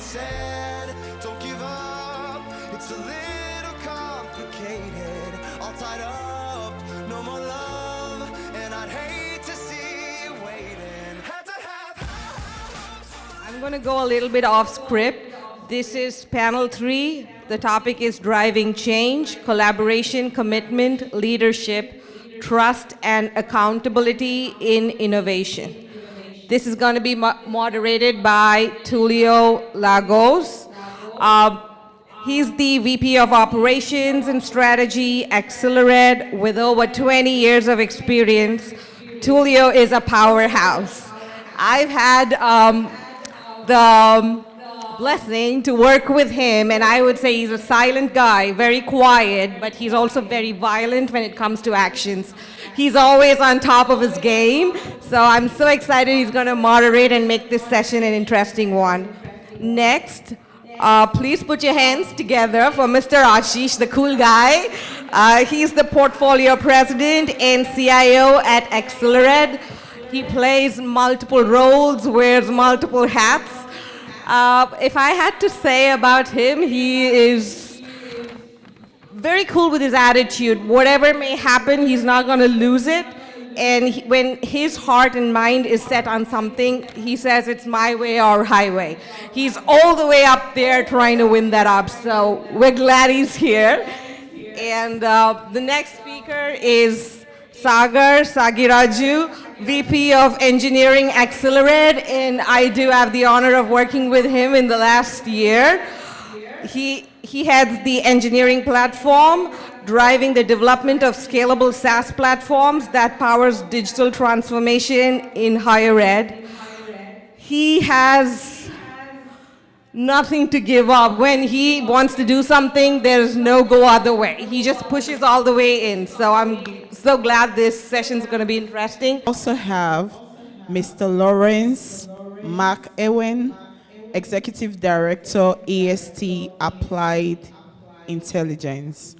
said, don't give up, it's a little complicated, all tied up, no more love, and I'd hate to see you waiting. Had to have I'm going to go a little bit off script. This is panel 3. The topic is driving change, collaboration, commitment, leadership, trust, and accountability in innovation. This is going to be moderated by Tulio Lagos. He's the VP of Operations and Strategy, Accelerate, with over 20 years of experience. Tulio is a powerhouse. I've had the blessing to work with him, and I would say he's a silent guy, very quiet, but he's also very violent when it comes to actions. He's always on top of his game, so I'm so excited he's going to moderate and make this session an interesting one. Next, please put your hands together for Mr. Ashish, the cool guy. He's the portfolio president and CIO at Accelerate. He plays multiple roles, wears multiple hats. If I had to say about him, he is very cool with his attitude. Whatever may happen, he's not going to lose it. And when his heart and mind is set on something, he says it's my way or highway. He's all the way up there trying to win that up. So we're glad he's here. And the next speaker is Sagar Sagiraju, VP of Engineering Accelerate, and I do have the honor of working with him in the last year. He heads the engineering platform, driving the development of scalable SaaS platforms that powers digital transformation in higher ed. He has nothing to give up. When he wants to do something, there's no go other way. He just pushes all the way in. So I'm so glad this session's going to be interesting. Also have Mr. Lawrence McEwen, Executive Director, EST Applied Intelligence.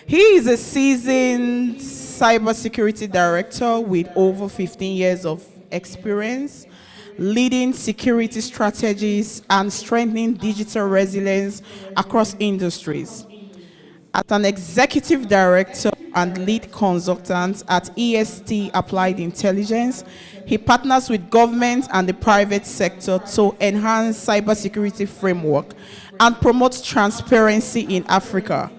He is a seasoned cybersecurity director with over 15 years of experience leading security strategies and strengthening digital resilience across industries. As an executive director and lead consultant at EST Applied Intelligence, he partners with government and the private sector to enhance cybersecurity framework and promote transparency in Africa.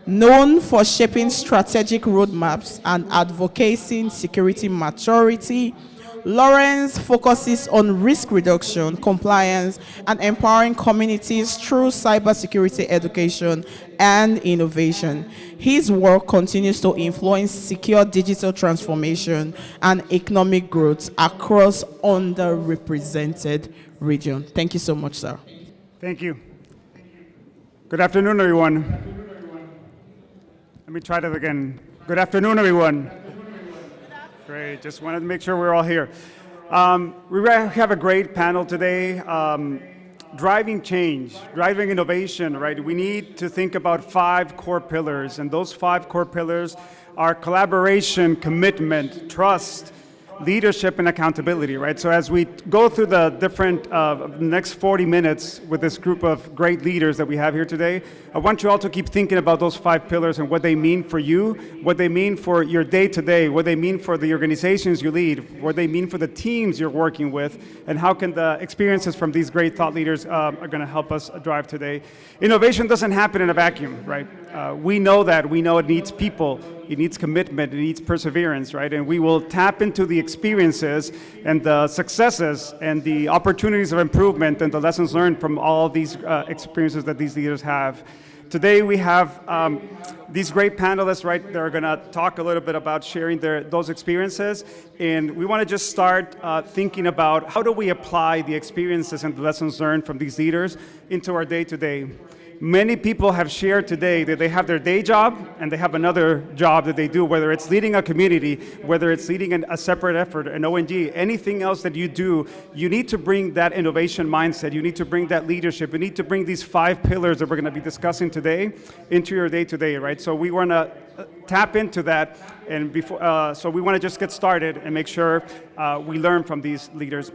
Known for shaping strategic roadmaps and advocating security maturity, Lawrence focuses on risk reduction, compliance, and empowering communities through cybersecurity education and innovation. His work continues to influence secure digital transformation and economic growth across underrepresented regions. Thank you so much, sir. Thank you. Good afternoon, everyone. Let me try that again. Good afternoon, everyone. Great, just wanted to make sure we're all here. We have a great panel today. Driving change, driving innovation, right? We need to think about 5 core pillars, and those 5 core pillars are collaboration, commitment, trust, leadership, and accountability, right? So as we go through the different next 40 minutes with this group of great leaders that we have here today, I want you all to keep thinking about those 5 pillars and what they mean for you, what they mean for your day-to-day, what they mean for the organizations you lead, what they mean for the teams you're working with, and how can the experiences from these great thought leaders are going to help us drive today. Innovation doesn't happen in a vacuum, right? We know that. We know it needs people. It needs commitment, it needs perseverance, right? And we will tap into the experiences and the successes and the opportunities of improvement and the lessons learned from all these experiences that these leaders have. Today we have these great panelists, right? They're gonna talk a little bit about sharing those experiences. And we wanna just start thinking about how do we apply the experiences and the lessons learned from these leaders into our day-to-day. Many people have shared today that they have their day job and they have another job that they do, whether it's leading a community, whether it's leading a separate effort, an ONG, anything else that you do, you need to bring that innovation mindset, you need to bring that leadership, you need to bring these 5 pillars that we're gonna be discussing today into your day-to-day, right? So we wanna tap into that, and so we wanna just get started and make sure we learn from these leaders.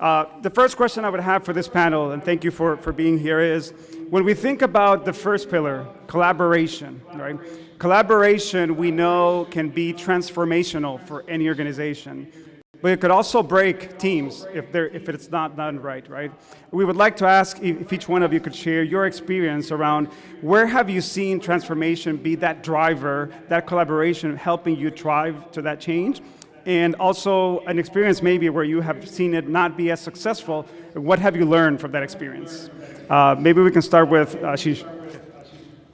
The first question I would have for this panel, and thank you for being here, is when we think about the first pillar, collaboration, right? Collaboration, we know, can be transformational for any organization, but it could also break teams if it's not done right, right? We would like to ask if each one of you could share your experience around where have you seen transformation be that driver, that collaboration helping you drive to that change? And also an experience maybe where you have seen it not be as successful. What have you learned from that experience? Maybe we can start with Ashish.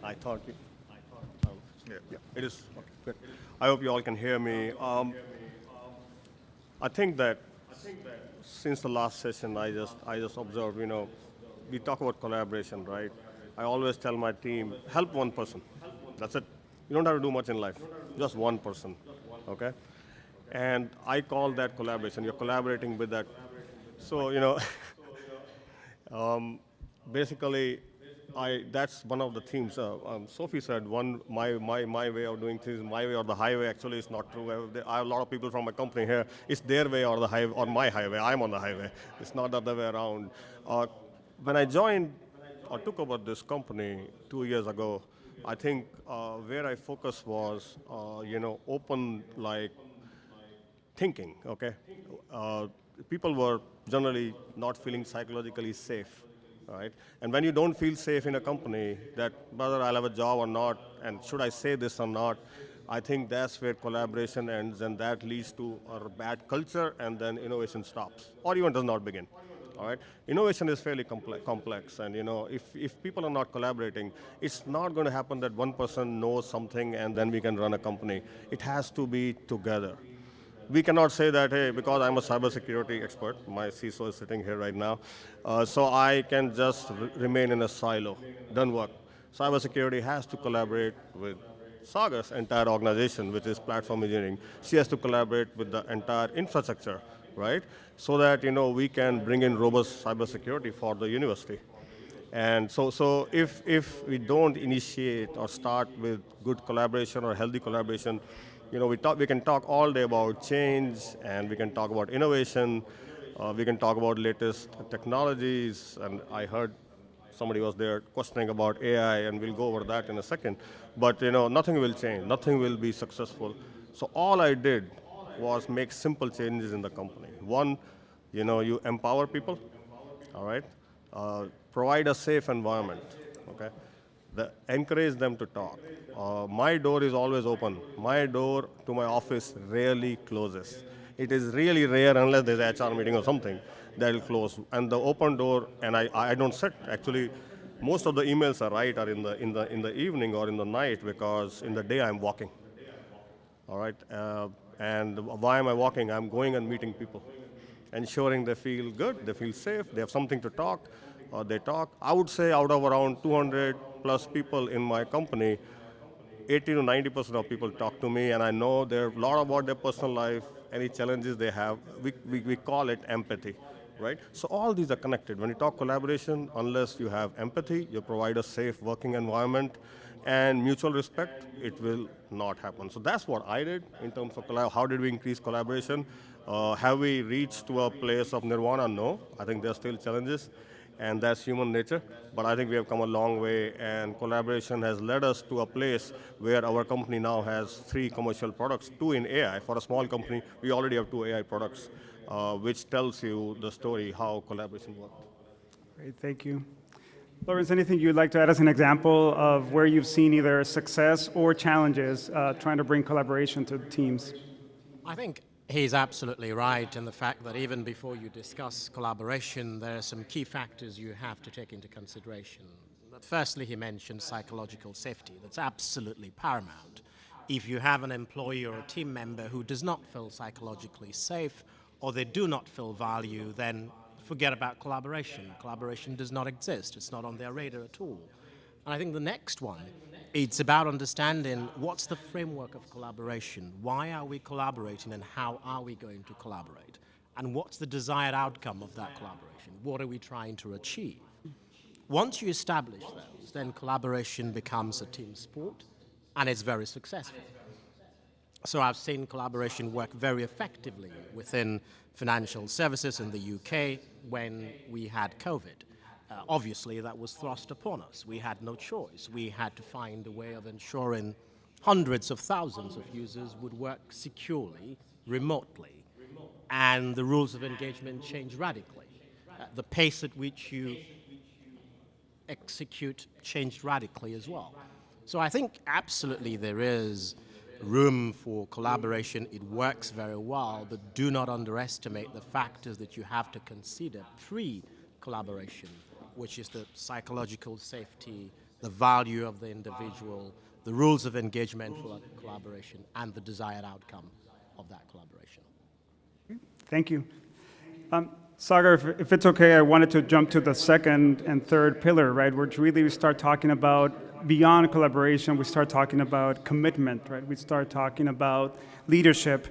I thought, yeah, it is, okay, good. I hope you all can hear me. I think that since the last session, I just observed, we talk about collaboration, right? I always tell my team, help one person. That's it. You don't have to do much in life, just one person, okay? And I call that collaboration. You're collaborating with that. So, basically, that's one of the themes. Sophie said, my way of doing things, my way or the highway. Actually, it's not true. I have a lot of people from my company here. It's their way or the highway, or my highway. I'm on the highway. It's not the other way around. When I joined or took over this company 2 years ago, I think where I focused was, open, thinking, okay? People were generally not feeling psychologically safe, right? And when you don't feel safe in a company, that whether I'll have a job or not, and should I say this or not, I think that's where collaboration ends, and that leads to a bad culture, and then innovation stops, or even does not begin, all right? Innovation is fairly complex, and if people are not collaborating, it's not going to happen that one person knows something and then we can run a company. It has to be together. We cannot say that, hey, because I'm a cybersecurity expert, my CISO is sitting here right now, so I can just remain in a silo. Doesn't work. Cybersecurity has to collaborate with Saga's entire organization, which is platform engineering. She has to collaborate with the entire infrastructure, right? So that, we can bring in robust cybersecurity for the university. And so if we don't initiate or start with good collaboration or healthy collaboration, we can talk all day about change, and we can talk about innovation, we can talk about latest technologies, and I heard somebody was there questioning about AI, and we'll go over that in a second. But nothing will change, nothing will be successful. So all I did was make simple changes in the company. One, you empower people, all right? Provide a safe environment, okay? Encourage them to talk. My door is always open. My door to my office rarely closes. It is really rare, unless there's an HR meeting or something, that will close. And the open door, and I don't sit. Actually, most of the emails I write are in the evening or in the night, because in the day I'm walking. All right. And why am I walking? I'm going and meeting people, ensuring they feel good, they feel safe, they have something to talk. They talk. I would say out of around 200 plus people in my company, 80 to 90% of people talk to me, and I know a lot about their personal life, any challenges they have. We call it empathy, right? So all these are connected. When you talk collaboration, unless you have empathy, you provide a safe working environment and mutual respect, it will not happen. So that's what I did in terms of how did we increase collaboration. Have we reached to a place of nirvana? No. I think there are still challenges, and that's human nature. But I think we have come a long way, and collaboration has led us to a place where our company now has 3 commercial products, 2 in AI. For a small company, we already have 2 AI products, which tells you the story how collaboration works. Great, thank you. Lawrence, anything you'd like to add as an example of where you've seen either success or challenges trying to bring collaboration to teams? I think he's absolutely right in the fact that even before you discuss collaboration, there are some key factors you have to take into consideration. Firstly, he mentioned psychological safety. That's absolutely paramount. If you have an employee or a team member who does not feel psychologically safe, or they do not feel value, then forget about collaboration. Collaboration does not exist. It's not on their radar at all. And I think the next one, it's about understanding what's the framework of collaboration, why are we collaborating, and how are we going to collaborate, and what's the desired outcome of that collaboration, what are we trying to achieve. Once you establish those, then collaboration becomes a team sport, and it's very successful. So I've seen collaboration work very effectively within financial services in the UK when we had COVID. Obviously, that was thrust upon us. We had no choice. We had to find a way of ensuring hundreds of thousands of users would work securely, remotely, and the rules of engagement changed radically. The pace at which you execute changed radically as well. So I think absolutely there is room for collaboration. It works very well, but do not underestimate the factors that you have to consider pre-collaboration, which is the psychological safety, the value of the individual, the rules of engagement for collaboration, and the desired outcome of that collaboration. Thank you. Sagar, if it's okay, I wanted to jump to the second and third pillar, right, which really we start talking about beyond collaboration, we start talking about commitment, right? We start talking about leadership.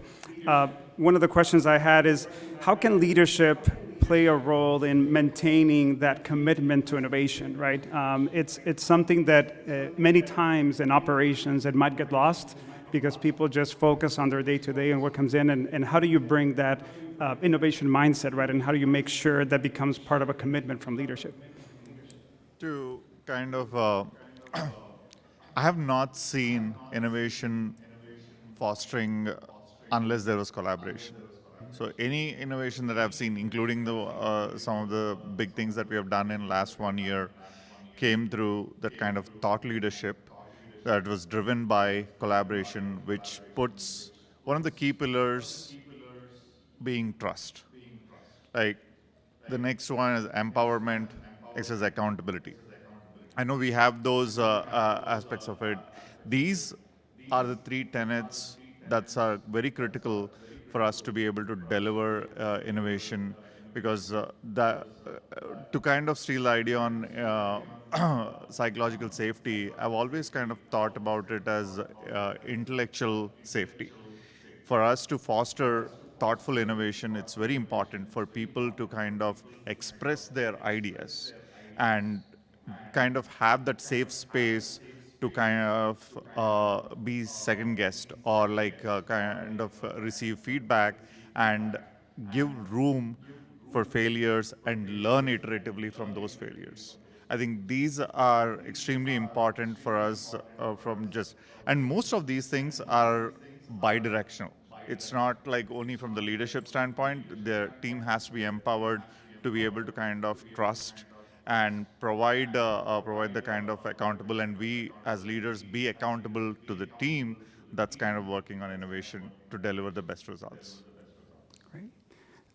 One of the questions I had is, how can leadership play a role in maintaining that commitment to innovation, right? It's something that many times in operations it might get lost because people just focus on their day-to-day and what comes in, and how do you bring that innovation mindset, right? And how do you make sure that becomes part of a commitment from leadership? To kind of, I have not seen innovation fostering unless there was collaboration. So any innovation that I've seen, including some of the big things that we have done in last 1 year, came through that kind of thought leadership that was driven by collaboration, which puts one of the key pillars being trust. Like the next one is empowerment, next is accountability. I know we have those aspects of it. These are the three tenets that are very critical for us to be able to deliver innovation, because to kind of steal the idea on psychological safety, I've always kind of thought about it as intellectual safety. For us to foster thoughtful innovation, it's very important for people to kind of express their ideas and kind of have that safe space to kind of be second guessed or like kind of receive feedback and give room for failures and learn iteratively from those failures. I think these are extremely important for us and most of these things are bidirectional. It's not like only from the leadership standpoint. The team has to be empowered to be able to kind of trust and provide the kind of accountable, and we as leaders be accountable to the team that's kind of working on innovation to deliver the best results. Great.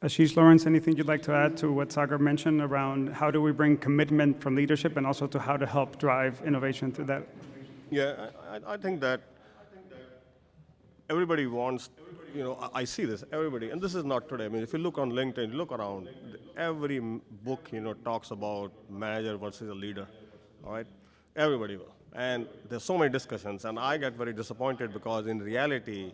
Ashish, Lawrence, anything you'd like to add to what Sagar mentioned around how do we bring commitment from leadership and also to how to help drive innovation through that? Yeah, I think that everybody wants, I see this, everybody, and this is not today. I mean, if you look on LinkedIn, look around, every book, talks about manager versus a leader, all right? Everybody will. And there's so many discussions, and I get very disappointed because in reality,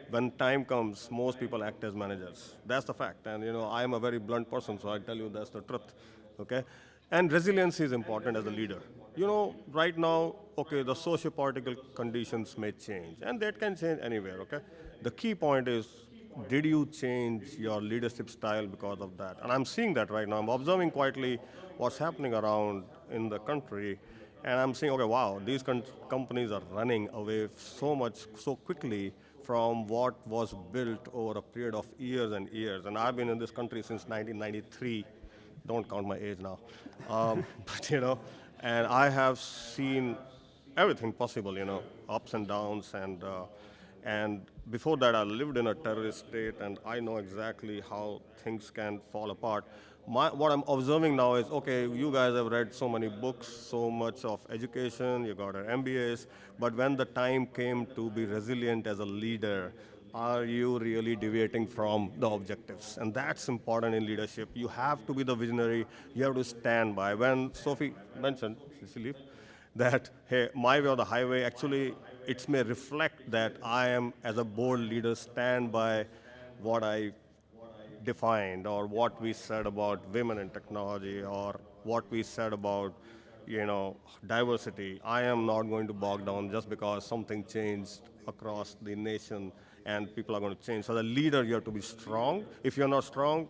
when time comes, most people act as managers. That's the fact. And, I'm a very blunt person, so I tell you that's the truth, okay? And resilience is important as a leader. Right now, okay, the socio-political conditions may change, and that can change anywhere, okay? The key point is, did you change your leadership style because of that? And I'm seeing that right now. I'm observing quietly what's happening around in the country, and I'm saying, okay, wow, these companies are running away so quickly from what was built over a period of years and years. And I've been in this country since 1993. Don't count my age now. But, and I have seen everything possible, ups and downs. And before that, I lived in a terrorist state, and I know exactly how things can fall apart. What I'm observing now is, okay, you guys have read so many books, so much of education, you got your MBAs, but when the time came to be resilient as a leader, are you really deviating from the objectives? And that's important in leadership. You have to be the visionary. You have to stand by. When Sophie mentioned, Cecily, that, hey, my way or the highway, actually, it may reflect that I am, as a board leader, stand by what I defined or what we said about women in technology or what we said about, diversity. I am not going to bog down just because something changed across the nation and people are going to change. So the leader, you have to be strong. If you're not strong,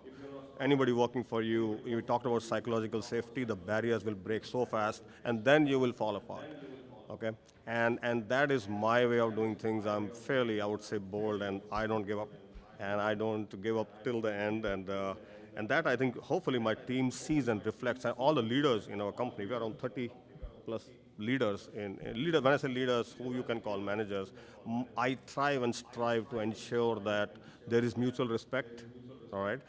anybody working for you, you talked about psychological safety, the barriers will break so fast, and then you will fall apart, okay? And that is my way of doing things. I'm fairly, I would say, bold, and I don't give up, and I don't give up till the end, and that I think hopefully my team sees and reflects, and all the leaders in our company, we are around 30 plus leaders. When I say leaders, who you can call managers, I thrive and strive to ensure that there is mutual respect, all right?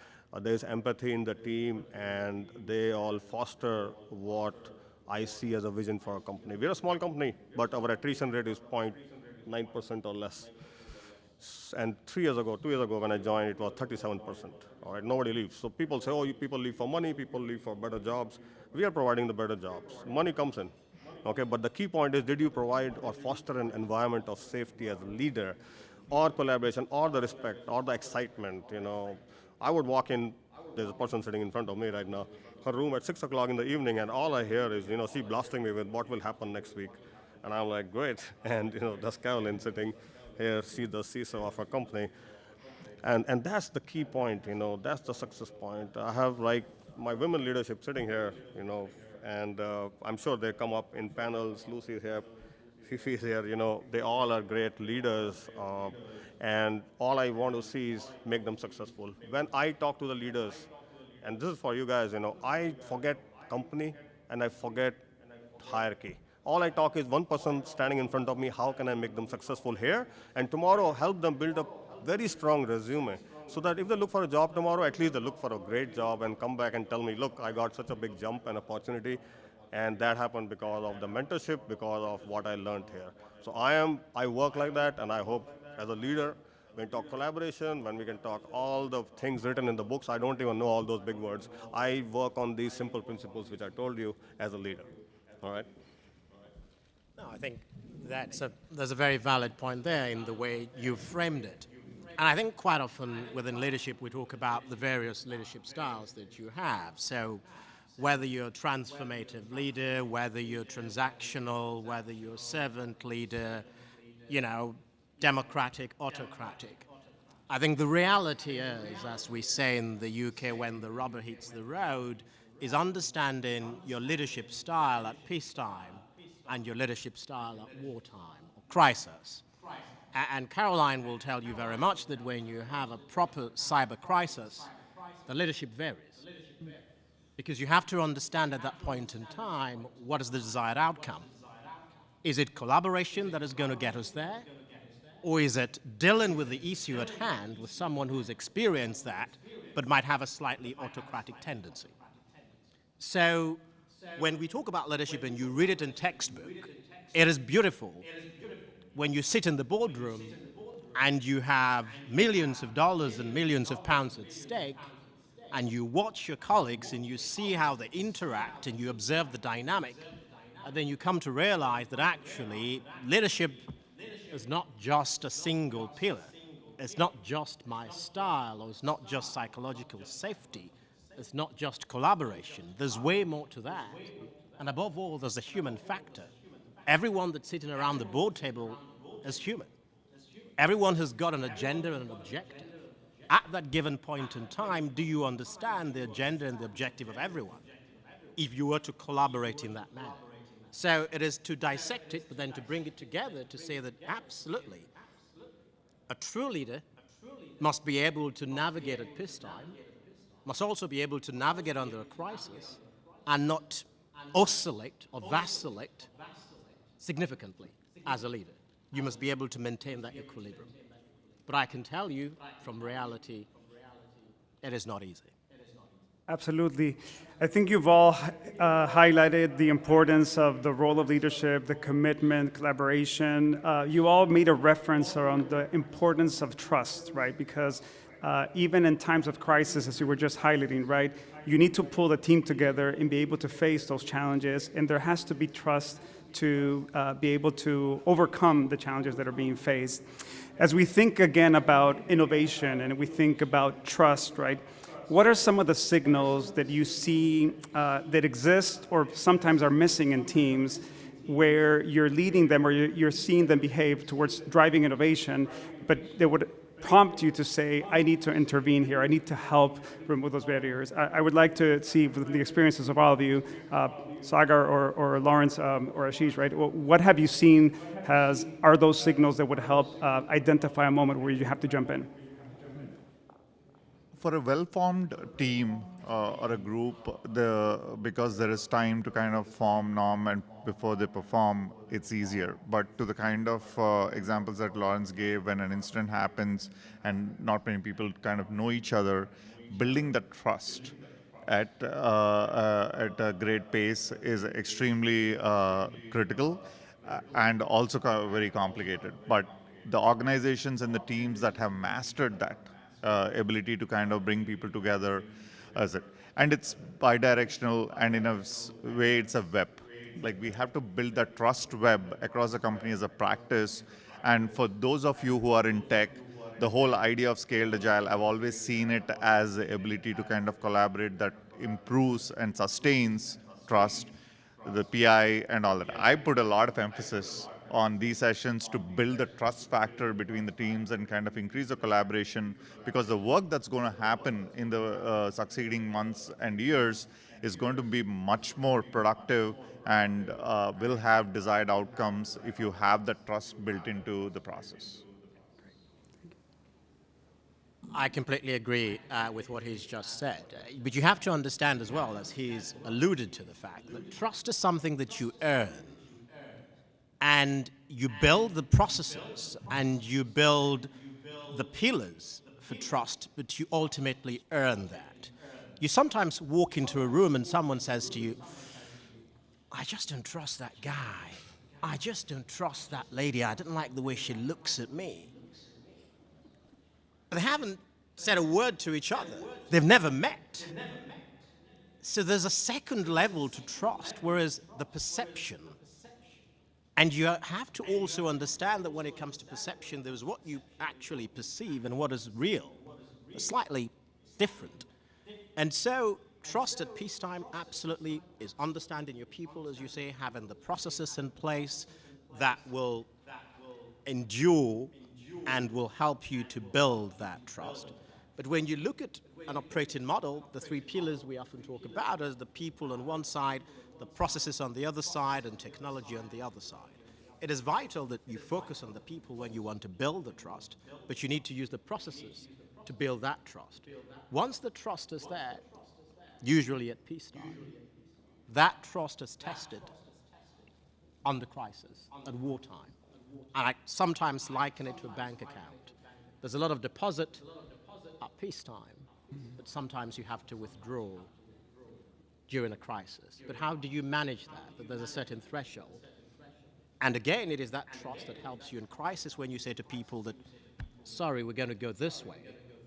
There's empathy in the team, and they all foster what I see as a vision for our company. We're a small company, but our attrition rate is 0.9% or less. And 2 years ago, when I joined, it was 37%. All right, nobody leaves. So people say, oh, people leave for money, people leave for better jobs. We are providing the better jobs. Money comes in, okay? But the key point is, did you provide or foster an environment of safety as a leader, or collaboration, or the respect, or the excitement, I would walk in, there's a person sitting in front of me right now, her room at 6 o'clock in the evening, and all I hear is, she blasting me with what will happen next week. And I'm like, great. And, that's Carolyn sitting here, she's the CISO of our company. And that's the key point, that's the success point. I have my women leadership sitting here, and I'm sure they come up in panels. Lucy's here, Fifi's here, they all are great leaders. And all I want to see is make them successful. When I talk to the leaders, and this is for you guys, I forget company and I forget hierarchy. All I talk is one person standing in front of me, how can I make them successful here? And tomorrow help them build a very strong resume, so that if they look for a job tomorrow, at least they look for a great job and come back and tell me, look, I got such a big jump and opportunity. And that happened because of the mentorship, because of what I learned here. So I work like that, and I hope as a leader, when we talk collaboration, when we can talk all the things written in the books, I don't even know all those big words. I work on these simple principles which I told you as a leader, all right? No, I think there's a very valid point there in the way you framed it. And I think quite often within leadership, we talk about the various leadership styles that you have. So whether you're a transformative leader, whether you're transactional, whether you're a servant leader, democratic, autocratic. I think the reality is, as we say in the UK, when the rubber hits the road, is understanding your leadership style at peacetime and your leadership style at wartime or crisis. And Caroline will tell you very much that when you have a proper cyber crisis, the leadership varies. Because you have to understand at that point in time, what is the desired outcome? Is it collaboration that is going to get us there? Or is it dealing with the issue at hand with someone who's experienced that, but might have a slightly autocratic tendency? So when we talk about leadership and you read it in textbook, it is beautiful when you sit in the boardroom and you have millions of dollars and millions of pounds at stake, and you watch your colleagues and you see how they interact and you observe the dynamic, and then you come to realize that actually leadership is not just a single pillar. It's not just my style, or it's not just psychological safety. It's not just collaboration. There's way more to that. And above all, there's a human factor. Everyone that's sitting around the board table is human. Everyone has got an agenda and an objective. At that given point in time, do you understand the agenda and the objective of everyone if you were to collaborate in that manner? So it is to dissect it, but then to bring it together to say that absolutely, a true leader must be able to navigate at peacetime, must also be able to navigate under a crisis, and not oscillate or vacillate significantly as a leader. You must be able to maintain that equilibrium. But I can tell you from reality, it is not easy. Absolutely. I think you've all highlighted the importance of the role of leadership, the commitment, collaboration. You all made a reference around the importance of trust, right? Because even in times of crisis, as you were just highlighting, right, you need to pull the team together and be able to face those challenges, and there has to be trust to be able to overcome the challenges that are being faced. As we think again about innovation and we think about trust, right, what are some of the signals that you see that exist or sometimes are missing in teams where you're leading them or you're seeing them behave towards driving innovation, but they would prompt you to say, I need to intervene here, I need to help remove those barriers. I would like to see with the experiences of all of you, Sagar or Lawrence or Ashish, right? What have you seen are those signals that would help identify a moment where you have to jump in? For a well-formed team or a group, because there is time to kind of form norm and before they perform, it's easier. But to the kind of examples that Lawrence gave, when an incident happens and not many people kind of know each other, building that trust at a great pace is extremely critical and also very complicated. But the organizations and the teams that have mastered that ability to kind of bring people together and it's bi-directional, and in a way it's a web. Like, we have to build that trust web across the company as a practice. And for those of you who are in tech, the whole idea of scaled agile, I've always seen it as the ability to kind of collaborate that improves and sustains trust, the PI and all that. I put a lot of emphasis on these sessions to build the trust factor between the teams and kind of increase the collaboration, because the work that's going to happen in the succeeding months and years is going to be much more productive and will have desired outcomes if you have that trust built into the process. I completely agree with what he's just said. But you have to understand as well, as he's alluded to the fact, that trust is something that you earn. And you build the processes and you build the pillars for trust, but you ultimately earn that. You sometimes walk into a room and someone says to you, I just don't trust that guy. I just don't trust that lady. I don't like the way she looks at me. But they haven't said a word to each other. They've never met. So there's a second level to trust, whereas the perception. And you have to also understand that when it comes to perception, there's what you actually perceive and what is real. It's slightly different. And so trust at peacetime absolutely is understanding your people, as you say, having the processes in place that will endure and will help you to build that trust. But when you look at an operating model, the three pillars we often talk about are the people on one side, the processes on the other side, and technology on the other side. It is vital that you focus on the people when you want to build the trust, but you need to use the processes to build that trust. Once the trust is there, usually at peacetime, that trust is tested under crisis, at wartime. And I sometimes liken it to a bank account. There's a lot of deposit at peacetime, but sometimes you have to withdraw during a crisis. But how do you manage that? That there's a certain threshold. And again, it is that trust that helps you in crisis when you say to people that, sorry, we're going to go this way.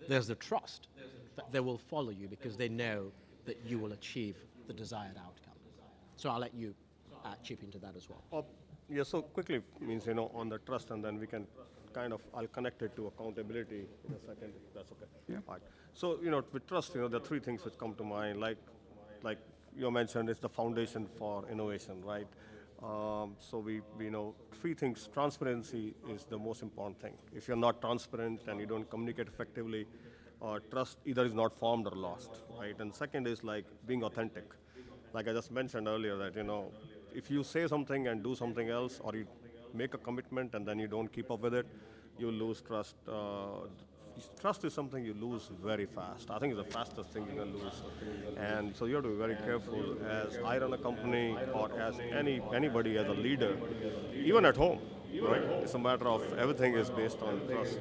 There's the trust that they will follow you because they know that you will achieve the desired outcome. So I'll let you chip into that as well. Yeah, so quickly means, on the trust, and then we can I'll connect it to accountability in a second, if that's okay. Yeah. All right. So, with trust, there are three things which come to mind, like you mentioned, it's the foundation for innovation, right? So we know three things. Transparency is the most important thing. If you're not transparent and you don't communicate effectively, trust either is not formed or lost, right? And second is like being authentic. Like I just mentioned earlier that, if you say something and do something else, or you make a commitment and then you don't keep up with it, you lose trust. Trust is something you lose very fast. I think it's the fastest thing you can lose. And so you have to be very careful as I run a company or as anybody as a leader, even at home, right? It's a matter of everything is based on trust.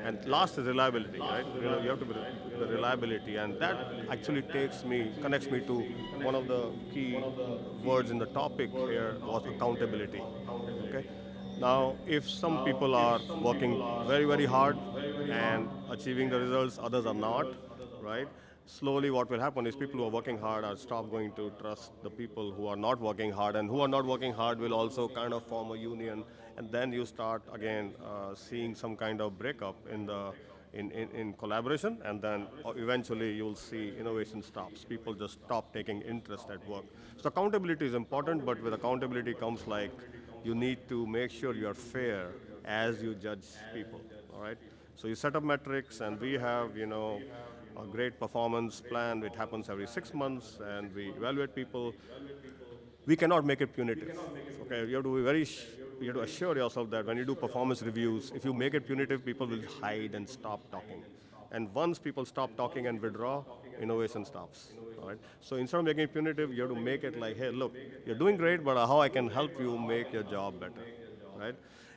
And last is reliability, right? You have to be the reliability, and that actually connects me to one of the key words in the topic here was accountability, okay? Now, if some people are working very, very hard and achieving the results, others are not, right? Slowly what will happen is people who are working hard are stop going to trust the people who are not working hard, and who are not working hard will also kind of form a union, and then you start again seeing some kind of breakup in in collaboration, and then eventually you'll see innovation stops. People just stop taking interest at work. So accountability is important, but with accountability comes like you need to make sure you're fair as you judge people, all right? So you set up metrics, and we have, a great performance plan. It happens every 6 months, and we evaluate people. We cannot make it punitive. Okay, you have to be you have to assure yourself that when you do performance reviews, if you make it punitive, people will hide and stop talking. And once people stop talking and withdraw, innovation stops. All right. So instead of making it punitive, you have to make it like, hey, look, you're doing great, but how I can help you make your job better, right?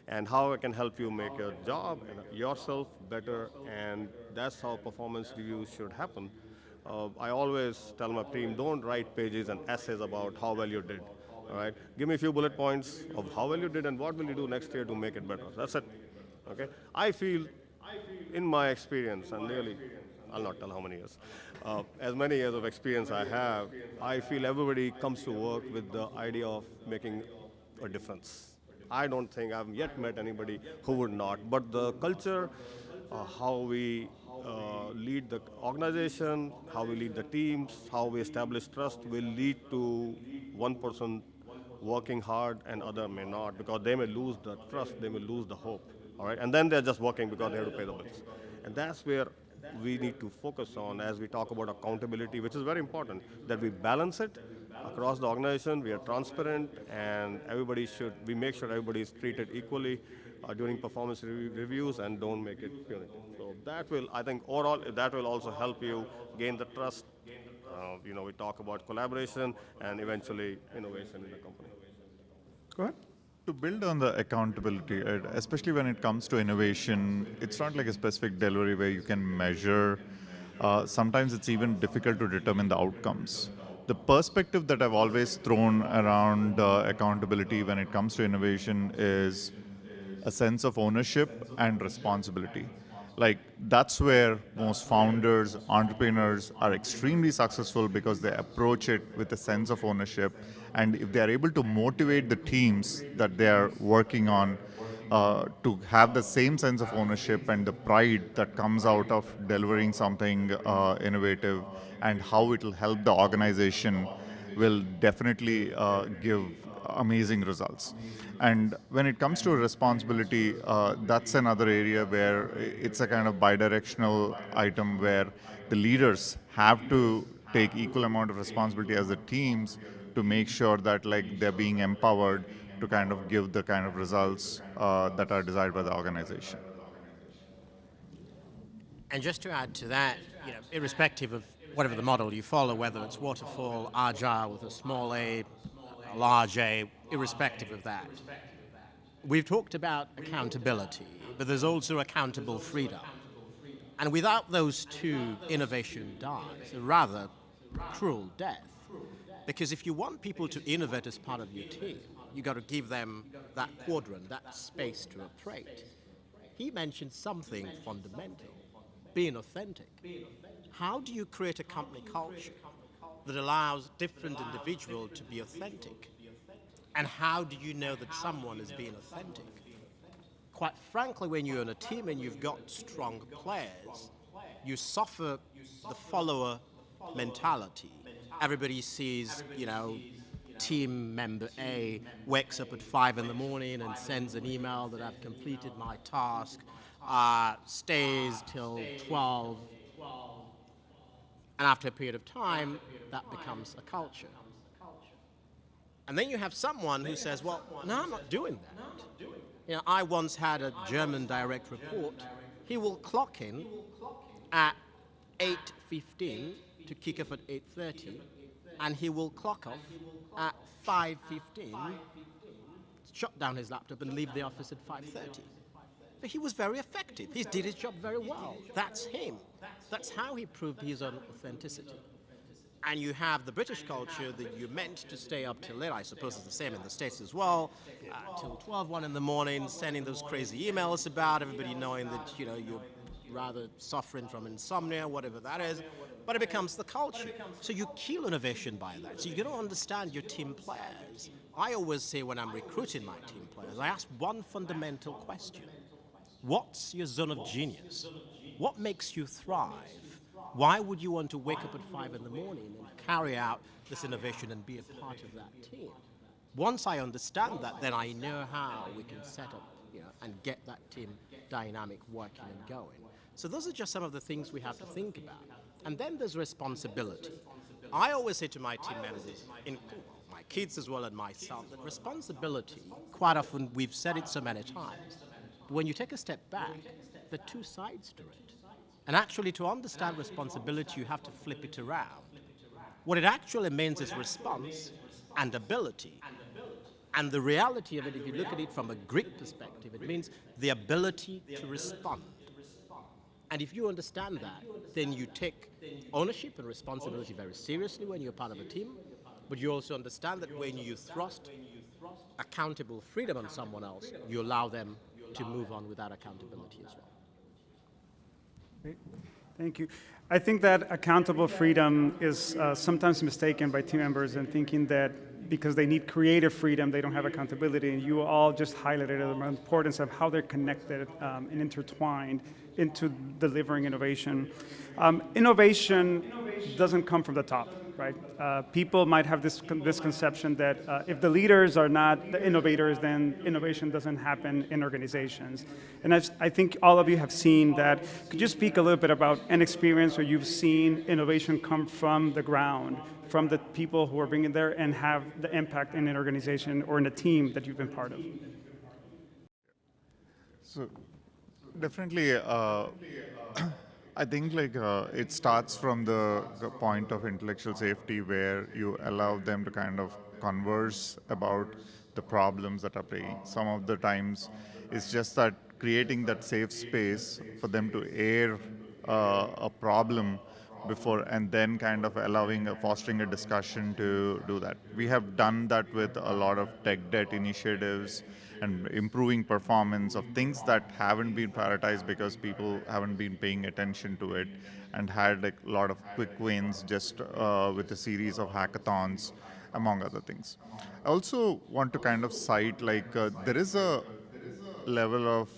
And how I can help you make your job and yourself better, and that's how performance reviews should happen. I always tell my team, don't write pages and essays about how well you did. All right, give me a few bullet points of how well you did and what will you do next year to make it better. That's it. Okay. I feel, in my experience, and nearly, I'll not tell how many years, as many years of experience I have, I feel everybody comes to work with the idea of making a difference. I don't think I've yet met anybody who would not. But the culture, how we lead the organization, how we lead the teams, how we establish trust will lead to one person working hard and other may not, because they may lose the trust, they may lose the hope. All right, and then they're just working because they have to pay the bills. And that's where we need to focus on as we talk about accountability, which is very important, that we balance it across the organization, we are transparent, and we make sure everybody is treated equally during performance reviews, and don't make it punitive. So that will, I think, overall, that will also help you gain the trust. We talk about collaboration and eventually innovation in the company. Go ahead. To build on the accountability, especially when it comes to innovation, it's not like a specific delivery where you can measure. Sometimes it's even difficult to determine the outcomes. The perspective that I've always thrown around accountability when it comes to innovation is a sense of ownership and responsibility. Like, that's where most founders, entrepreneurs are extremely successful, because they approach it with a sense of ownership. And if they are able to motivate the teams that they are working on to have the same sense of ownership and the pride that comes out of delivering something innovative, and how it will help the organization, will definitely give amazing results. And when it comes to responsibility, that's another area where it's a kind of bidirectional item, where the leaders have to take equal amount of responsibility as the teams to make sure that they're being empowered to kind of give the kind of results that are desired by the organization. And just to add to that, irrespective of whatever the model you follow, whether it's waterfall, agile with a small a large A, irrespective of that, we've talked about accountability, but there's also accountable freedom. And without those two, innovation dies, a rather cruel death. Because if you want people to innovate as part of your team, you got to give them that quadrant, that space to operate. He mentioned something fundamental, being authentic. How do you create a company culture that allows different individuals to be authentic? And how do you know that someone is being authentic? Quite frankly, when you're in a team and you've got strong players, you suffer the follower mentality. Everybody sees, team member A wakes up at 5 in the morning and sends an email that I've completed my task, stays till 12, and after a period of time, that becomes a culture. And then you have someone who says, well, no, I'm not doing that. I once had a German direct report. He will clock in at 8:15 to kick off at 8:30, and he will clock off at 5:15, shut down his laptop and leave the office at 5:30. But he was very effective. He did his job very well. That's him. That's how he proved his own authenticity. And you have the British culture that you're meant to stay up till late. I suppose it's the same in the States as well, till 12, 1 in the morning, sending those crazy emails about everybody knowing that, you're rather suffering from insomnia, whatever that is. But it becomes the culture. So you kill innovation by that. So you got to understand your team players. I always say when I'm recruiting my team players, I ask one fundamental question. What's your zone of genius? What makes you thrive? Why would you want to wake up at 5 in the morning and carry out this innovation and be a part of that team? Once I understand that, then I know how we can set up, and get that team dynamic working and going. So those are just some of the things we have to think about. And then there's responsibility. I always say to my team members, my kids as well and myself, that responsibility, quite often we've said it so many times, but when you take a step back, there are two sides to it. And actually, to understand responsibility, you have to flip it around. What it actually means is response and ability. And the reality of it, if you look at it from a Greek perspective, it means the ability to respond. And if you understand that, then you take ownership and responsibility very seriously when you're part of a team, but you also understand that when you thrust accountable freedom on someone else, you allow them to move on with that accountability as well. Great. Thank you. I think that accountable freedom is sometimes mistaken by team members and thinking that because they need creative freedom, they don't have accountability. And you all just highlighted the importance of how they're connected and intertwined into delivering innovation. Innovation doesn't come from the top, right? People might have this conception that if the leaders are not the innovators, then innovation doesn't happen in organizations. And I think all of you have seen that. Could you speak a little bit about an experience where you've seen innovation come from the ground, from the people who are bringing there and have the impact in an organization or in a team that you've been part of? So definitely, I think it starts from the point of intellectual safety where you allow them to kind of converse about the problems that are playing. Some of the times it's just that creating that safe space for them to air a problem before and then kind of fostering a discussion to do that. We have done that with a lot of tech debt initiatives and improving performance of things that haven't been prioritized because people haven't been paying attention to it, and had a lot of quick wins just with a series of hackathons, among other things. I also want to kind of cite there is a level of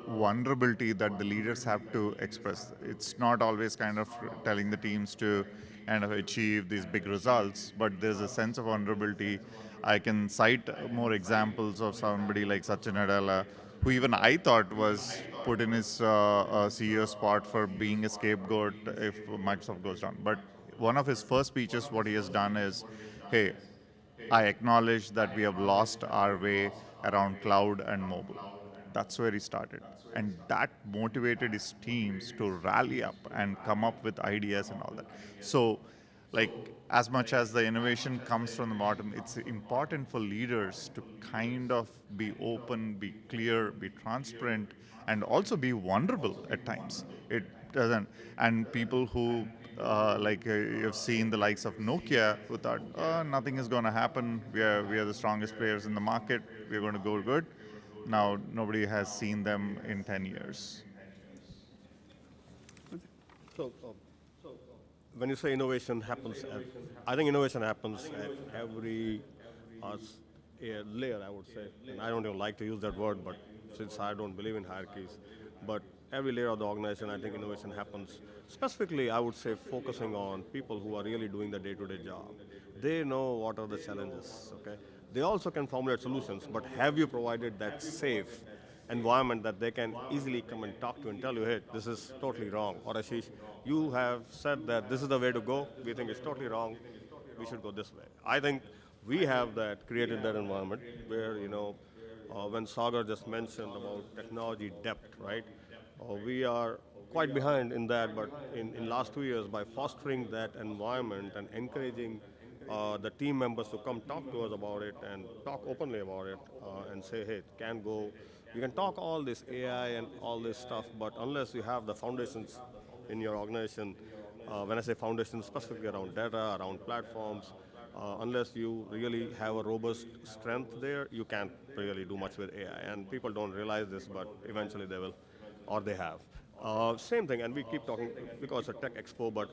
vulnerability that the leaders have to express. It's not always kind of telling the teams to kind of achieve these big results, but there's a sense of vulnerability. I can cite more examples of somebody like Satya Nadella, who even I thought was put in his CEO spot for being a scapegoat if Microsoft goes down. But one of his first speeches, what he has done is, hey, I acknowledge that we have lost our way around cloud and mobile. That's where he started. And that motivated his teams to rally up and come up with ideas and all that. So, as much as the innovation comes from the bottom, it's important for leaders to kind of be open, be clear, be transparent, and also be vulnerable at times. It doesn't, and people who, you've seen the likes of Nokia, who thought, nothing is going to happen. We are the strongest players in the market. We're going to go good. Now, nobody has seen them in 10 years. So, when you say innovation happens, I think innovation happens at every layer, I would say. And I don't even like to use that word, but since I don't believe in hierarchies, but every layer of the organization, I think innovation happens. Specifically, I would say focusing on people who are really doing the day-to-day job. They know what are the challenges, okay? They also can formulate solutions, but have you provided that safe environment that they can easily come and talk to and tell you, hey, this is totally wrong. Or Ashish, you have said that this is the way to go. We think it's totally wrong. We should go this way. I think we have created that environment where, when Sagar just mentioned about technology depth, right? We are quite behind in that, but in last 2 years, by fostering that environment and encouraging the team members to come talk to us about it and talk openly about it and say, hey, you can talk all this AI and all this stuff, but unless you have the foundations in your organization, when I say foundations, specifically around data, around platforms, unless you really have a robust strength there, you can't really do much with AI. And people don't realize this, but eventually they will, or they have. Same thing, and we keep talking because it's a tech expo, but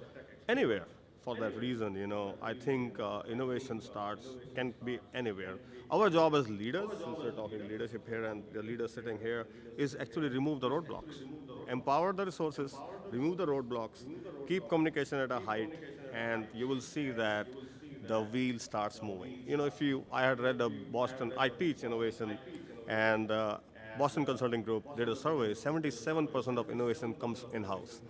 anywhere. For that reason, I think innovation can be anywhere. Our job as leaders, since we're talking leadership here and the leaders sitting here, is actually remove the roadblocks. Empower the resources, remove the roadblocks, keep communication at a height, and you will see that the wheel starts moving. I had read I teach innovation, and Boston Consulting Group did a survey. 77% of innovation comes in-house.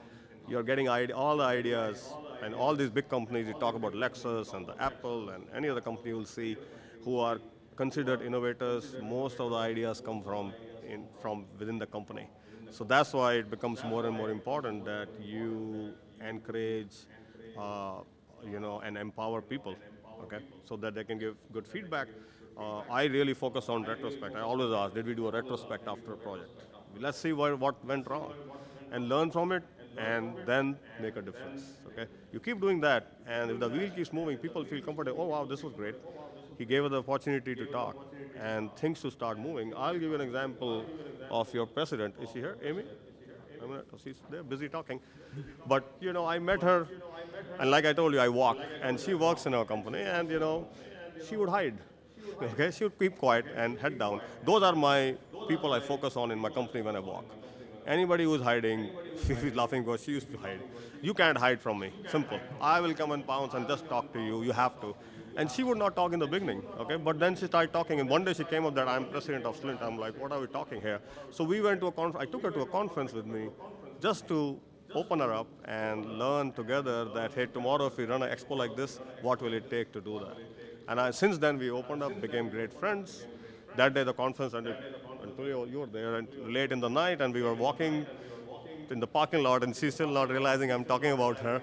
You're getting all the ideas, and all these big companies, you talk about Lexus and the Apple and any other company you'll see who are considered innovators, most of the ideas come from within the company. So that's why it becomes more and more important that you encourage, and empower people, okay, so that they can give good feedback. I really focus on retrospect. I always ask, did we do a retrospect after a project? Let's see what went wrong, and learn from it, and then make a difference. Okay, you keep doing that, and if the wheel keeps moving, people feel comfortable. Oh wow, this was great. He gave us the opportunity to talk, and things to start moving. I'll give you an example of your president. Is she here, Amy? She's there, busy talking. But I met her, and like I told you, I walk, and she works in our company, and she would hide. Okay, she would keep quiet and head down. Those are my people I focus on in my company when I walk. Anybody who's hiding, she's laughing because she used to hide. You can't hide from me. Simple. I will come and pounce and just talk to you. You have to. And she would not talk in the beginning, okay? But then she started talking, and one day she came up that I'm president of SLinT. I'm like, what are we talking here? So we went to a conference. I took her to a conference with me just to open her up and learn together that, hey, tomorrow if we run an expo like this, what will it take to do that? And since then, we opened up, became great friends. That day, the conference ended, and you were there, and late in the night, and we were walking in the parking lot, and she's still not realizing I'm talking about her.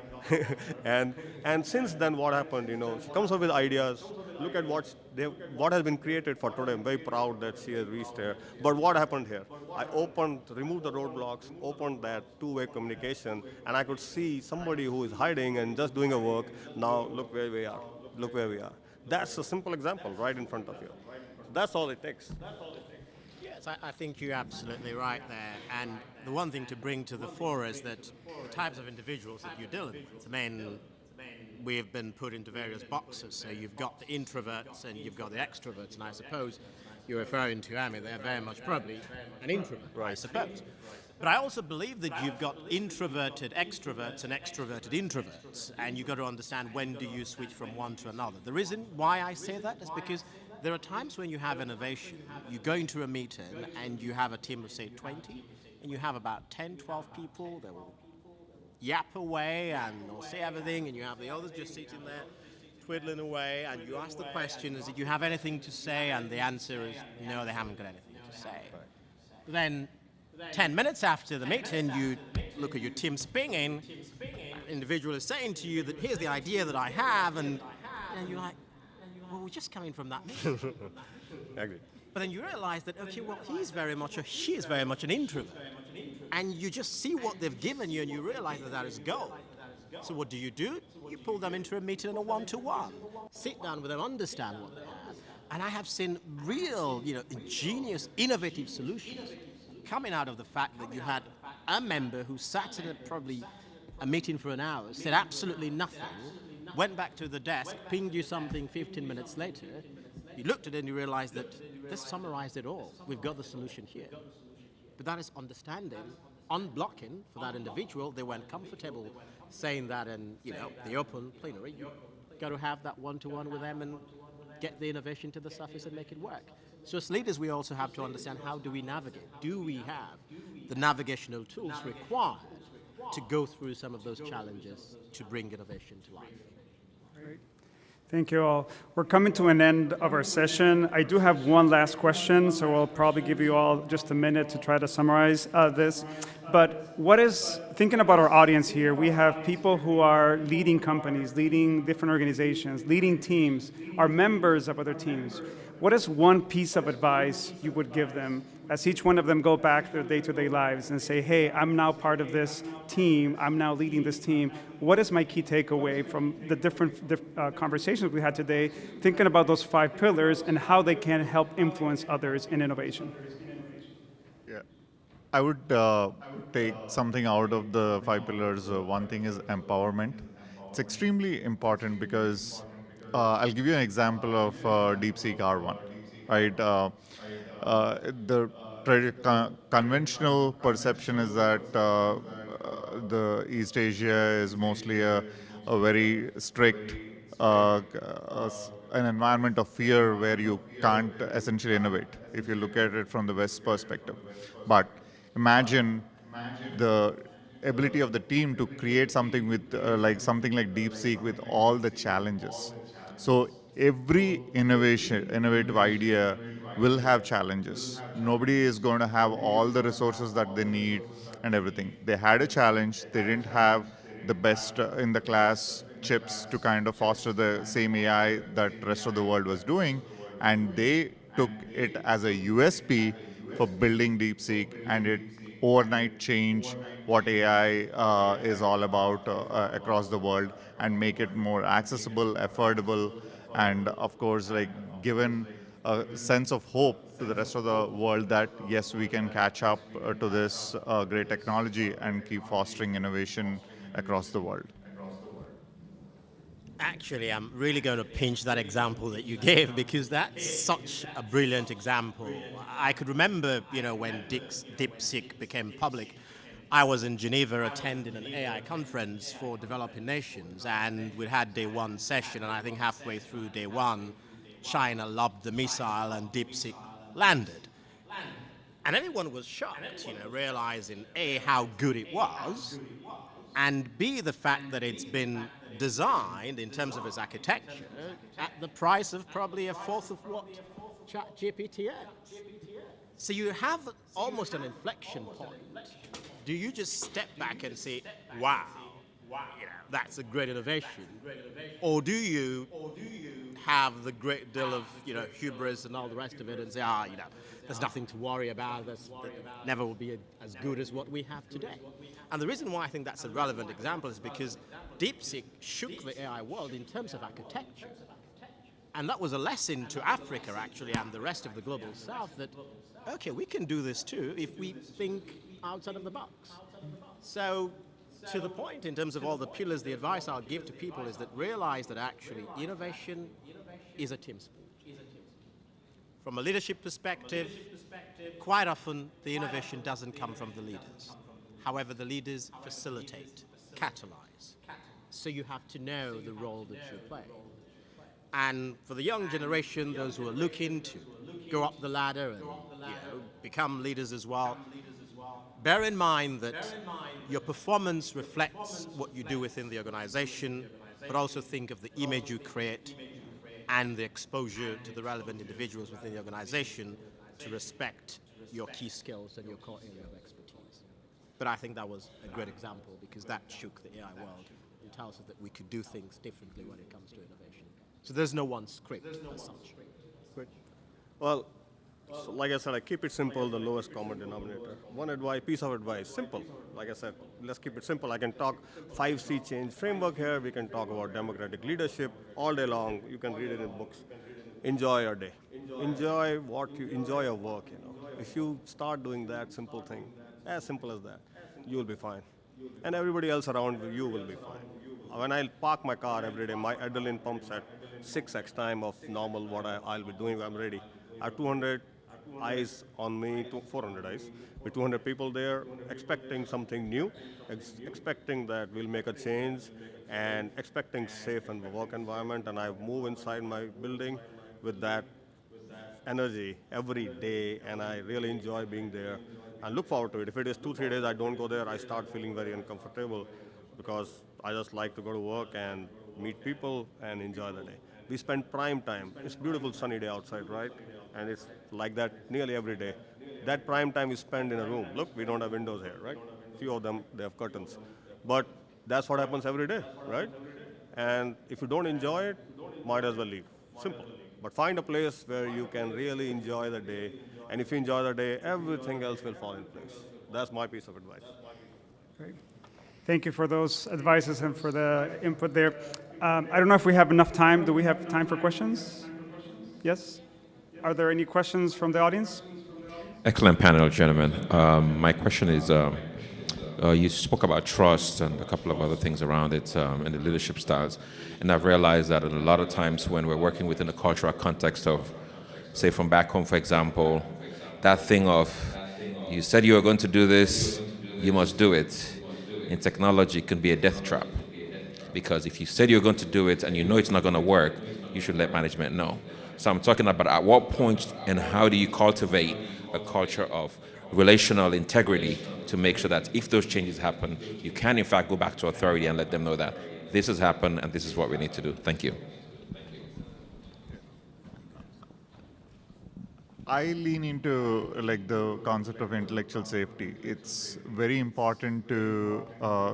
and since then, what happened? She comes up with ideas. Look at what has been created for today. I'm very proud that she has reached here. But what happened here? I removed the roadblocks, opened that two-way communication, and I could see somebody who is hiding and just doing a work. Now look where we are. Look where we are. That's a simple example right in front of you. That's all it takes. Yes, I think you're absolutely right there. And the one thing to bring to the fore is that the types of individuals that you're dealing with, we've been put into various boxes. So you've got the introverts and you've got the extroverts. And I suppose you're referring to Amy, they're very much probably an introvert, right, I suppose. But I also believe that you've got introverted extroverts and extroverted introverts, and you've got to understand when do you switch from one to another. The reason why I say that is because there are times when you have innovation, you go into a meeting and you have a team of, say, 20, and you have about 10, 12 people that will yap away and they'll say everything, and you have the others just sitting there twiddling away, and you ask the question, is, did you have anything to say? And the answer is, no, they haven't got anything to say. Then 10 minutes after the meeting, you look at your team spinning, an individual is saying to you that here's the idea that I have, and you're like, well, we're just coming from that meeting. Agree. But then you realize that, okay, well, she is very much an introvert. And you just see what they've given you, and you realize that is gold. So what do? You pull them into a meeting in a one-to-one. Sit down with them, understand what they have. And I have seen real, ingenious, innovative solutions coming out of the fact that you had a member who sat in probably a meeting for an hour, said absolutely nothing, went back to the desk, pinged you something 15 minutes later, you looked at it and you realized that this summarized it all. We've got the solution here. But that is understanding, unblocking for that individual. They weren't comfortable saying that in the open plenary. You've got to have that one-to-one with them and get the innovation to the surface and make it work. So as leaders, we also have to understand, how do we navigate? Do we have the navigational tools required to go through some of those challenges to bring innovation to life? Great. Thank you all. We're coming to an end of our session. I do have one last question, so I'll probably give you all just a minute to try to summarize this. But thinking about our audience here, we have people who are leading companies, leading different organizations, leading teams, are members of other teams. What is one piece of advice you would give them as each one of them go back to their day-to-day lives and say, hey, I'm now part of this team, I'm now leading this team. What is my key takeaway from the different conversations we had today, thinking about those 5 pillars and how they can help influence others in innovation? Yeah, I would take something out of the 5 pillars. One thing is empowerment. It's extremely important because I'll give you an example of DeepSeek R1, right? conventional perception is that the East Asia is mostly a very strict, an environment of fear where you can't essentially innovate if you look at it from the West perspective. But imagine the ability of the team to create something with like something like DeepSeek with all the challenges. So every innovative idea will have challenges. Nobody is going to have all the resources that they need and everything. They had a challenge. They didn't have the best in the class chips to kind of foster the same AI that rest of the world was doing, and they took it as a USP for building DeepSeek, and it overnight changed what AI is all about across the world, and make it more accessible, affordable, and of course, like given a sense of hope to the rest of the world that yes, we can catch up to this great technology and keep fostering innovation across the world. Actually, I'm really going to pinch that example that you gave because that's such a brilliant example. I could remember, when DeepSeek became public, I was in Geneva attending an AI conference for developing nations, and we had day one session, and I think halfway through day one, China lobbed the missile and DeepSeek landed. And everyone was shocked, realizing A, how good it was, and B, the fact that it's been designed in terms of its architecture at the price of probably a fourth of what ChatGPT is. So you have almost an inflection point. Do you just step back and say, wow, that's a great innovation? Or do you have the great deal of hubris and all the rest of it and say, there's nothing to worry about, that never will be as good as what we have today? And the reason why I think that's a relevant example is because DeepSeek shook the AI world in terms of architecture. And that was a lesson to Africa, actually, and the rest of the global south that, okay, we can do this too if we think outside of the box. So, to the point, in terms of all the pillars, the advice I'll give to people is that realize that actually innovation is a team sport. From a leadership perspective, quite often the innovation doesn't come from the leaders. However, the leaders facilitate, catalyze. So you have to know the role that you play. And for the young generation, those who are looking to go up the ladder and become leaders as well, bear in mind that your performance reflects what you do within the organization, but also think of the image you create and the exposure to the relevant individuals within the organization to respect your key skills and your core area of expertise. But I think that was a great example because that shook the AI world. It tells us that we could do things differently when it comes to innovation. So there's no one script as such. Great. Well, so like I said, I keep it simple, the lowest common denominator. One piece of advice, simple. Like I said, let's keep it simple. I can talk 5C change framework here. We can talk about democratic leadership all day long. You can read it in books. Enjoy your day. Enjoy your work, If you start doing that simple thing, as simple as that, you will be fine. And everybody else around you will be fine. When I park my car every day, my adrenaline pumps at 6x time of normal what I'll be doing when I'm ready. I have 200 eyes on me, 400 eyes, with 200 people there, expecting something new, expecting that we'll make a change, and expecting safe and work environment. And I move inside my building with that energy every day, and I really enjoy being there and look forward to it. If it is 2-3 days I don't go there, I start feeling very uncomfortable because I just like to go to work and meet people and enjoy the day. We spend prime time. It's beautiful sunny day outside, right? And it's like that nearly every day. That prime time is spent in a room. Look, we don't have windows here, right? Few of them, they have curtains. But that's what happens every day, right? And if you don't enjoy it, might as well leave. Simple. But find a place where you can really enjoy the day. And if you enjoy the day, everything else will fall in place. That's my piece of advice. Great. Thank you for those advices and for the input there. I don't know if we have enough time. Do we have time for questions? Yes? Are there any questions from the audience? Excellent panel, gentlemen. My question is, you spoke about trust and a couple of other things around it and the leadership styles. And I've realized that a lot of times when we're working within a cultural context of, say, from back home, for example, that thing of You said you were going to do this, you must do it. In technology, it can be a death trap. Because if you said you're going to do it and you know it's not going to work, you should let management know. So I'm talking about at what point and how do you cultivate a culture of relational integrity to make sure that if those changes happen, you can in fact go back to authority and let them know that this has happened and this is what we need to do. Thank you. I lean into like the concept of intellectual safety. It's very important to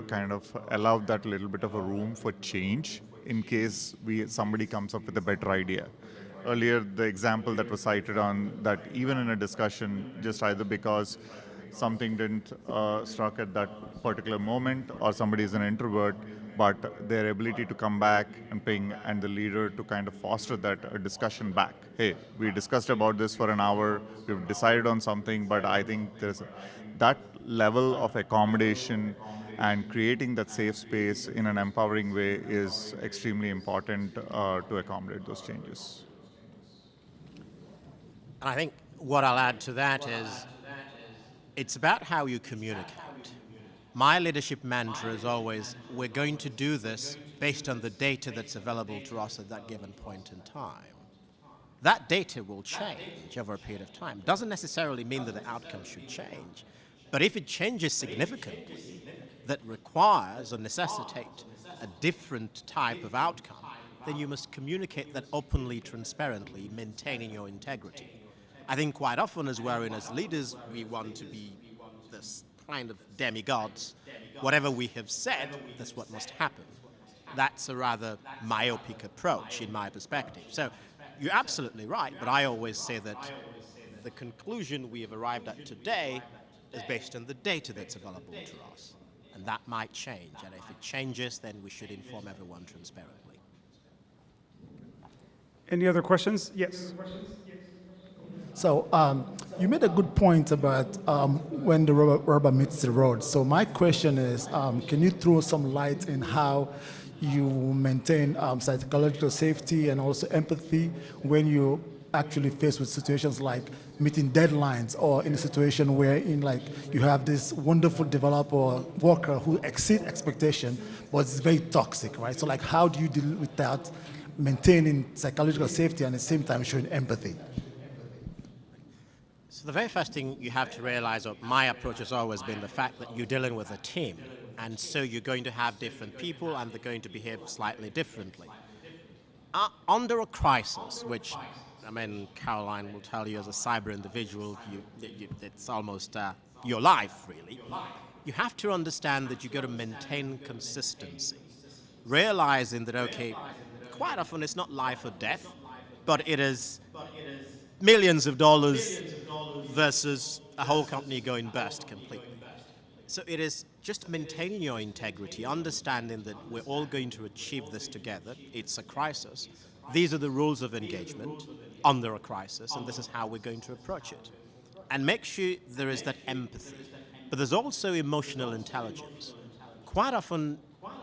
kind of allow that little bit of a room for change in case somebody comes up with a better idea. Earlier, the example that was cited on that even in a discussion, just either because something didn't struck at that particular moment or somebody is an introvert, but their ability to come back and ping and the leader to kind of foster that discussion back. Hey, we discussed about this for an hour, we've decided on something, but I think there's that level of accommodation and creating that safe space in an empowering way is extremely important to accommodate those changes. And I think what I'll add to that is it's about how you communicate. My leadership mantra is always, we're going to do this based on the data that's available to us at that given point in time. That data will change over a period of time. Doesn't necessarily mean that the outcome should change, but if it changes significantly, that requires or necessitates a different type of outcome, then you must communicate that openly, transparently, maintaining your integrity. I think quite often as we're in as leaders, we want to be this kind of demigods. Whatever we have said, that's what must happen. That's a rather myopic approach in my perspective. So you're absolutely right, but I always say that the conclusion we have arrived at today is based on the data that's available to us. And that might change. And if it changes, then we should inform everyone transparently. Any other questions? Yes. So you made a good point about when the rubber meets the road. So my question is, can you throw some light in how you maintain psychological safety and also empathy when you actually faced with situations like meeting deadlines or in a situation where you have this wonderful developer or worker who exceeds expectation, but it's very toxic, right? So how do you deal with that, maintaining psychological safety and at the same time showing empathy? So the very first thing you have to realize, or my approach has always been the fact that you're dealing with a team. And so you're going to have different people and they're going to behave slightly differently. Under a crisis, which, Caroline will tell you as a cyber individual, it's almost your life, really. You have to understand that you've got to maintain consistency. Realizing that, okay, quite often it's not life or death, but it is millions of dollars versus a whole company going bust completely. So it is just maintaining your integrity, understanding that we're all going to achieve this together. It's a crisis. These are the rules of engagement under a crisis, and this is how we're going to approach it. And make sure there is that empathy. But there's also emotional intelligence. Quite often,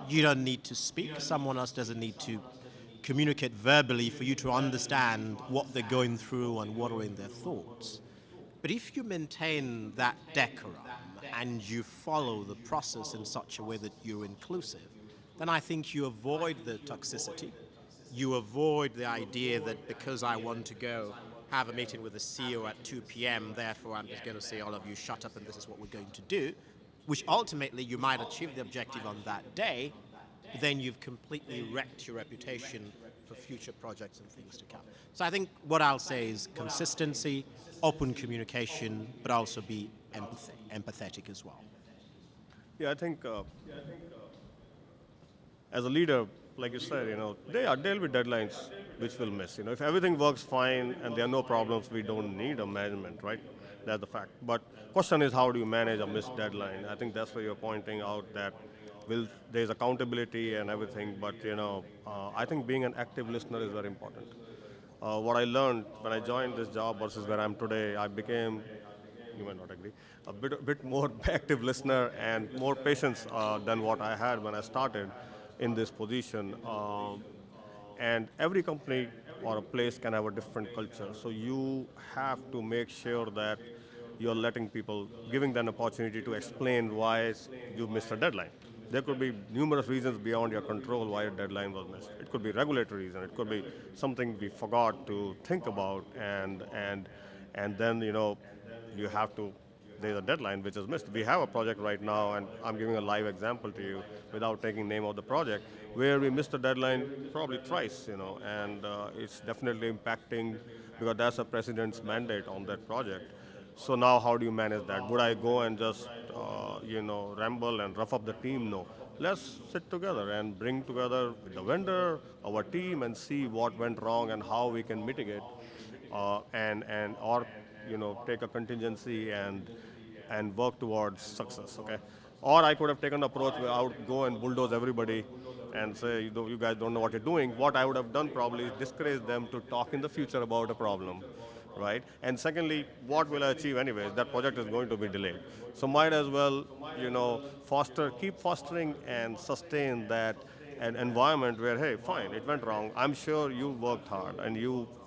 you don't need to speak. Someone else doesn't need to communicate verbally for you to understand what they're going through and what are in their thoughts. But if you maintain that decorum and you follow the process in such a way that you're inclusive, then I think you avoid the toxicity. You avoid the idea that because I want to go have a meeting with the CEO at 2 p.m., therefore I'm just going to say, all of you shut up and this is what we're going to do, which ultimately you might achieve the objective on that day, then you've completely wrecked your reputation for future projects and things to come. So I think what I'll say is consistency, open communication, but also be empathetic as well. Yeah, I think as a leader, like you said, there'll be deadlines which we'll miss. If everything works fine and there are no problems, we don't need a management, right? That's the fact. But question is, how do you manage a missed deadline? I think that's where you're pointing out that there's accountability and everything, but I think being an active listener is very important. What I learned when I joined this job versus where I am today, I became, you might not agree, a bit more active listener and more patience than what I had when I started in this position. And every company or a place can have a different culture. So you have to make sure that you're letting people, giving them an opportunity to explain why you missed a deadline. There could be numerous reasons beyond your control why a deadline was missed. It could be regulatory reason. It could be something we forgot to think about, and then you have to. There's a deadline which is missed. We have a project right now, and I'm giving a live example to you without taking name of the project, where we missed the deadline probably twice, and it's definitely impacting because that's a president's mandate on that project. So now how do you manage that? Would I go and just, ramble and rough up the team? No. Let's sit together and bring together the vendor, our team, and see what went wrong and how we can mitigate, or take a contingency and work towards success. Okay. Or I could have taken an approach where I would go and bulldoze everybody and say, you guys don't know what you're doing. What I would have done probably is discourage them to talk in the future about a problem. Right? And secondly, what will I achieve anyways? That project is going to be delayed. So might as well, keep fostering and sustain that an environment where, hey, fine, it went wrong. I'm sure you worked hard, and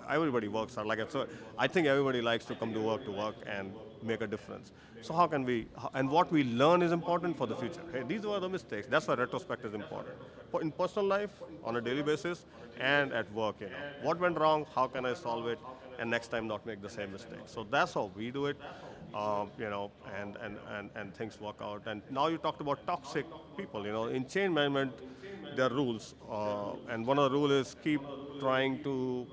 everybody works hard. Like I said, I think everybody likes to come to work and make a difference. So how can we, and what we learn is important for the future. Hey, these were the mistakes. That's why retrospect is important. In personal life, on a daily basis, and at work, what went wrong? How can I solve it? And next time not make the same mistake. So that's how we do it, and things work out. And now you talked about toxic people. In change management, there are rules, and one of the rules is keep trying to,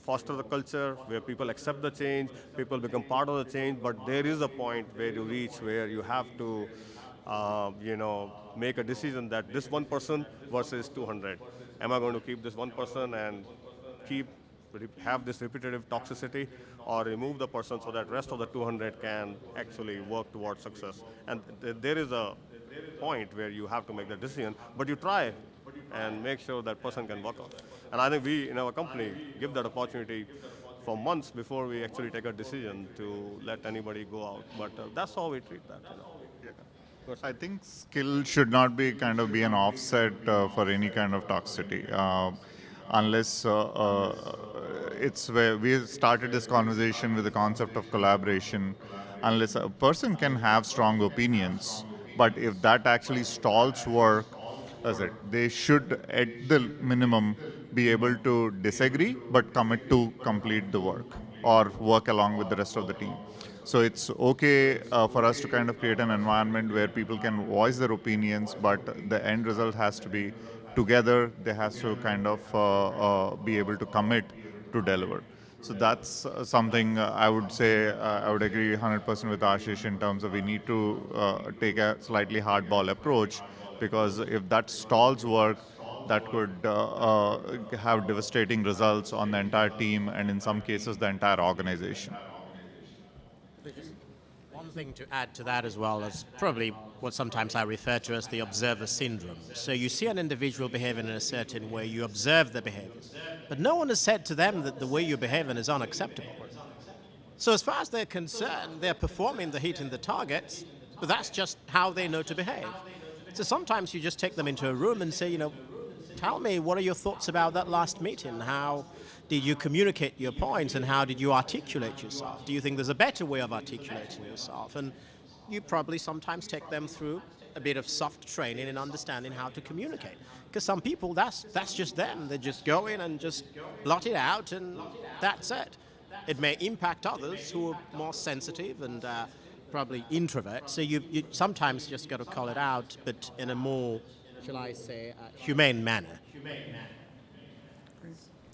foster the culture where people accept the change, people become part of the change. But there is a point where you reach where you have to, make a decision that this one person versus 200. Am I going to keep this one person and have this repetitive toxicity, or remove the person so that rest of the 200 can actually work towards success? And there is a point where you have to make the decision, but you try and make sure that person can work out. And I think we in our company give that opportunity for months before we actually take a decision to let anybody go out. But that's how we treat that. I think skill should not be an offset for any kind of toxicity. Unless it's where we started this conversation with the concept of collaboration. Unless a person can have strong opinions, but if that actually stalls work, they should at the minimum be able to disagree but commit to complete the work or work along with the rest of the team. So it's okay for us to create an environment where people can voice their opinions, but the end result has to be together. They have to be able to commit to deliver. So that's something I would say I would agree 100% with Ashish in terms of we need to take a slightly hardball approach, because if that stalls work, that could have devastating results on the entire team and in some cases the entire organization. One thing to add to that as well is probably what sometimes I refer to as the observer syndrome. So you see an individual behaving in a certain way, you observe the behavior, but no one has said to them that the way you're behaving is unacceptable. So as far as they're concerned, they're performing the hitting the targets, but that's just how they know to behave. So sometimes you just take them into a room and say, tell me, what are your thoughts about that last meeting? How did you communicate your points, and how did you articulate yourself? Do you think there's a better way of articulating yourself? And you probably sometimes take them through a bit of soft training in understanding how to communicate. Because some people, that's just them. They just go in and just blot it out, and that's it. It may impact others who are more sensitive and probably introverts. So you sometimes just got to call it out, but in a more, shall I say, humane manner.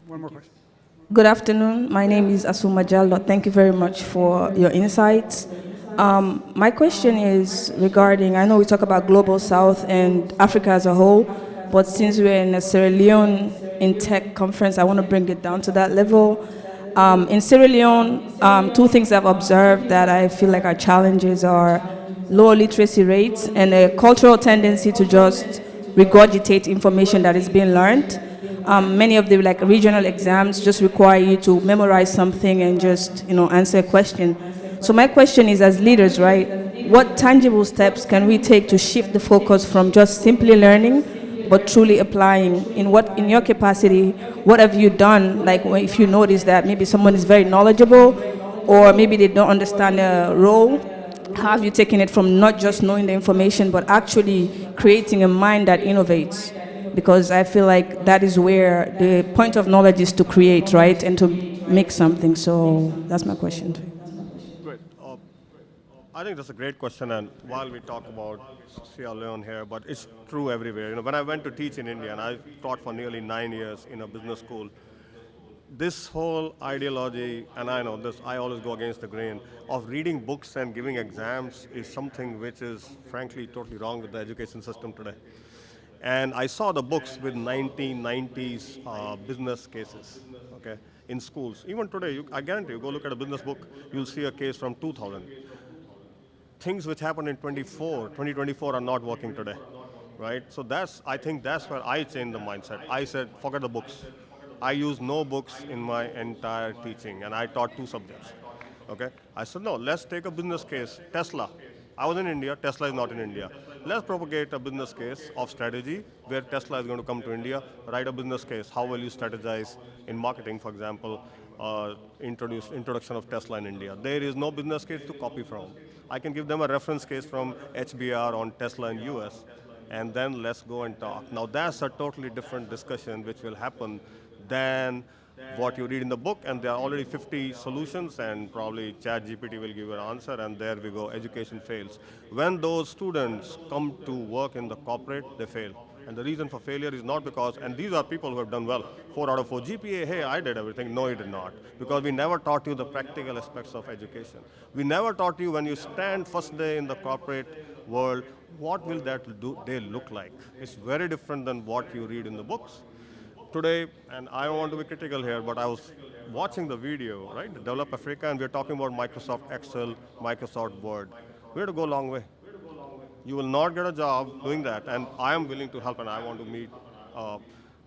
One more question. Good afternoon. My name is Asuma Jallo. Thank you very much for your insights. My question is regarding, I know we talk about Global South and Africa as a whole, but since we're in a Sierra Leone in tech conference, I want to bring it down to that level. In Sierra Leone, two things I've observed that I feel like are challenges are low literacy rates and a cultural tendency to just regurgitate information that is being learned. Many of the regional exams just require you to memorize something and just answer a question. So my question is, as leaders, right, what tangible steps can we take to shift the focus from just simply learning but truly applying? In your capacity, what have you done? Like if you notice that maybe someone is very knowledgeable or maybe they don't understand the role, how have you taken it from not just knowing the information, but actually creating a mind that innovates? Because I feel like that is where the point of knowledge is to create, right? And to make something. So that's my question to you. Great. I think that's a great question, and while we talk about Sierra Leone here, but it's true everywhere. You know, when I went to teach in India, and I taught for nearly 9 years in a business school, this whole ideology, and I know this, I always go against the grain, of reading books and giving exams is something which is frankly totally wrong with the education system today. And I saw the books with 1990s business cases, okay, in schools. Even today, I guarantee you, go look at a business book, you'll see a case from 2000. Things which happened in 2024 are not working today, right? So I think that's where I changed the mindset. I said, forget the books. I use no books in my entire teaching, and I taught 2 subjects, okay? I said, no, let's take a business case, Tesla. I was in India, Tesla is not in India. Let's propagate a business case of strategy where Tesla is going to come to India, write a business case. How will you strategize in marketing, for example, introduction of Tesla in India? There is no business case to copy from. I can give them a reference case from HBR on Tesla in US, and then let's go and talk. Now that's a totally different discussion which will happen than what you read in the book, and there are already 50 solutions, and probably ChatGPT will give you an answer, and there we go, education fails. When those students come to work in the corporate, they fail. And the reason for failure is not because, and these are people who have done well, 4 out of 4 GPA, hey, I did everything. No, you did not. Because we never taught you the practical aspects of education. We never taught you when you stand first day in the corporate world, what will that day look like? It's very different than what you read in the books. Today, and I don't want to be critical here, but I was watching the video, right, Develop Africa, and we're talking about Microsoft Excel, Microsoft Word. We have to go a long way. You will not get a job doing that, and I am willing to help, and I want to meet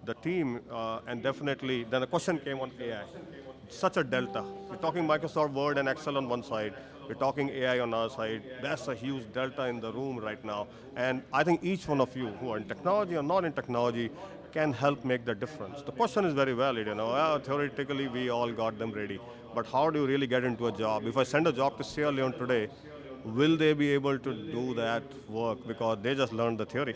the team, and definitely, then the question came on AI. Such a delta. We're talking Microsoft Word and Excel on one side, we're talking AI on our side. That's a huge delta in the room right now, and I think each one of you who are in technology or not in technology can help make the difference. The question is very valid, you know, theoretically we all got them ready, but how do you really get into a job? If I send a job to Sierra Leone today, will they be able to do that work because they just learned the theory,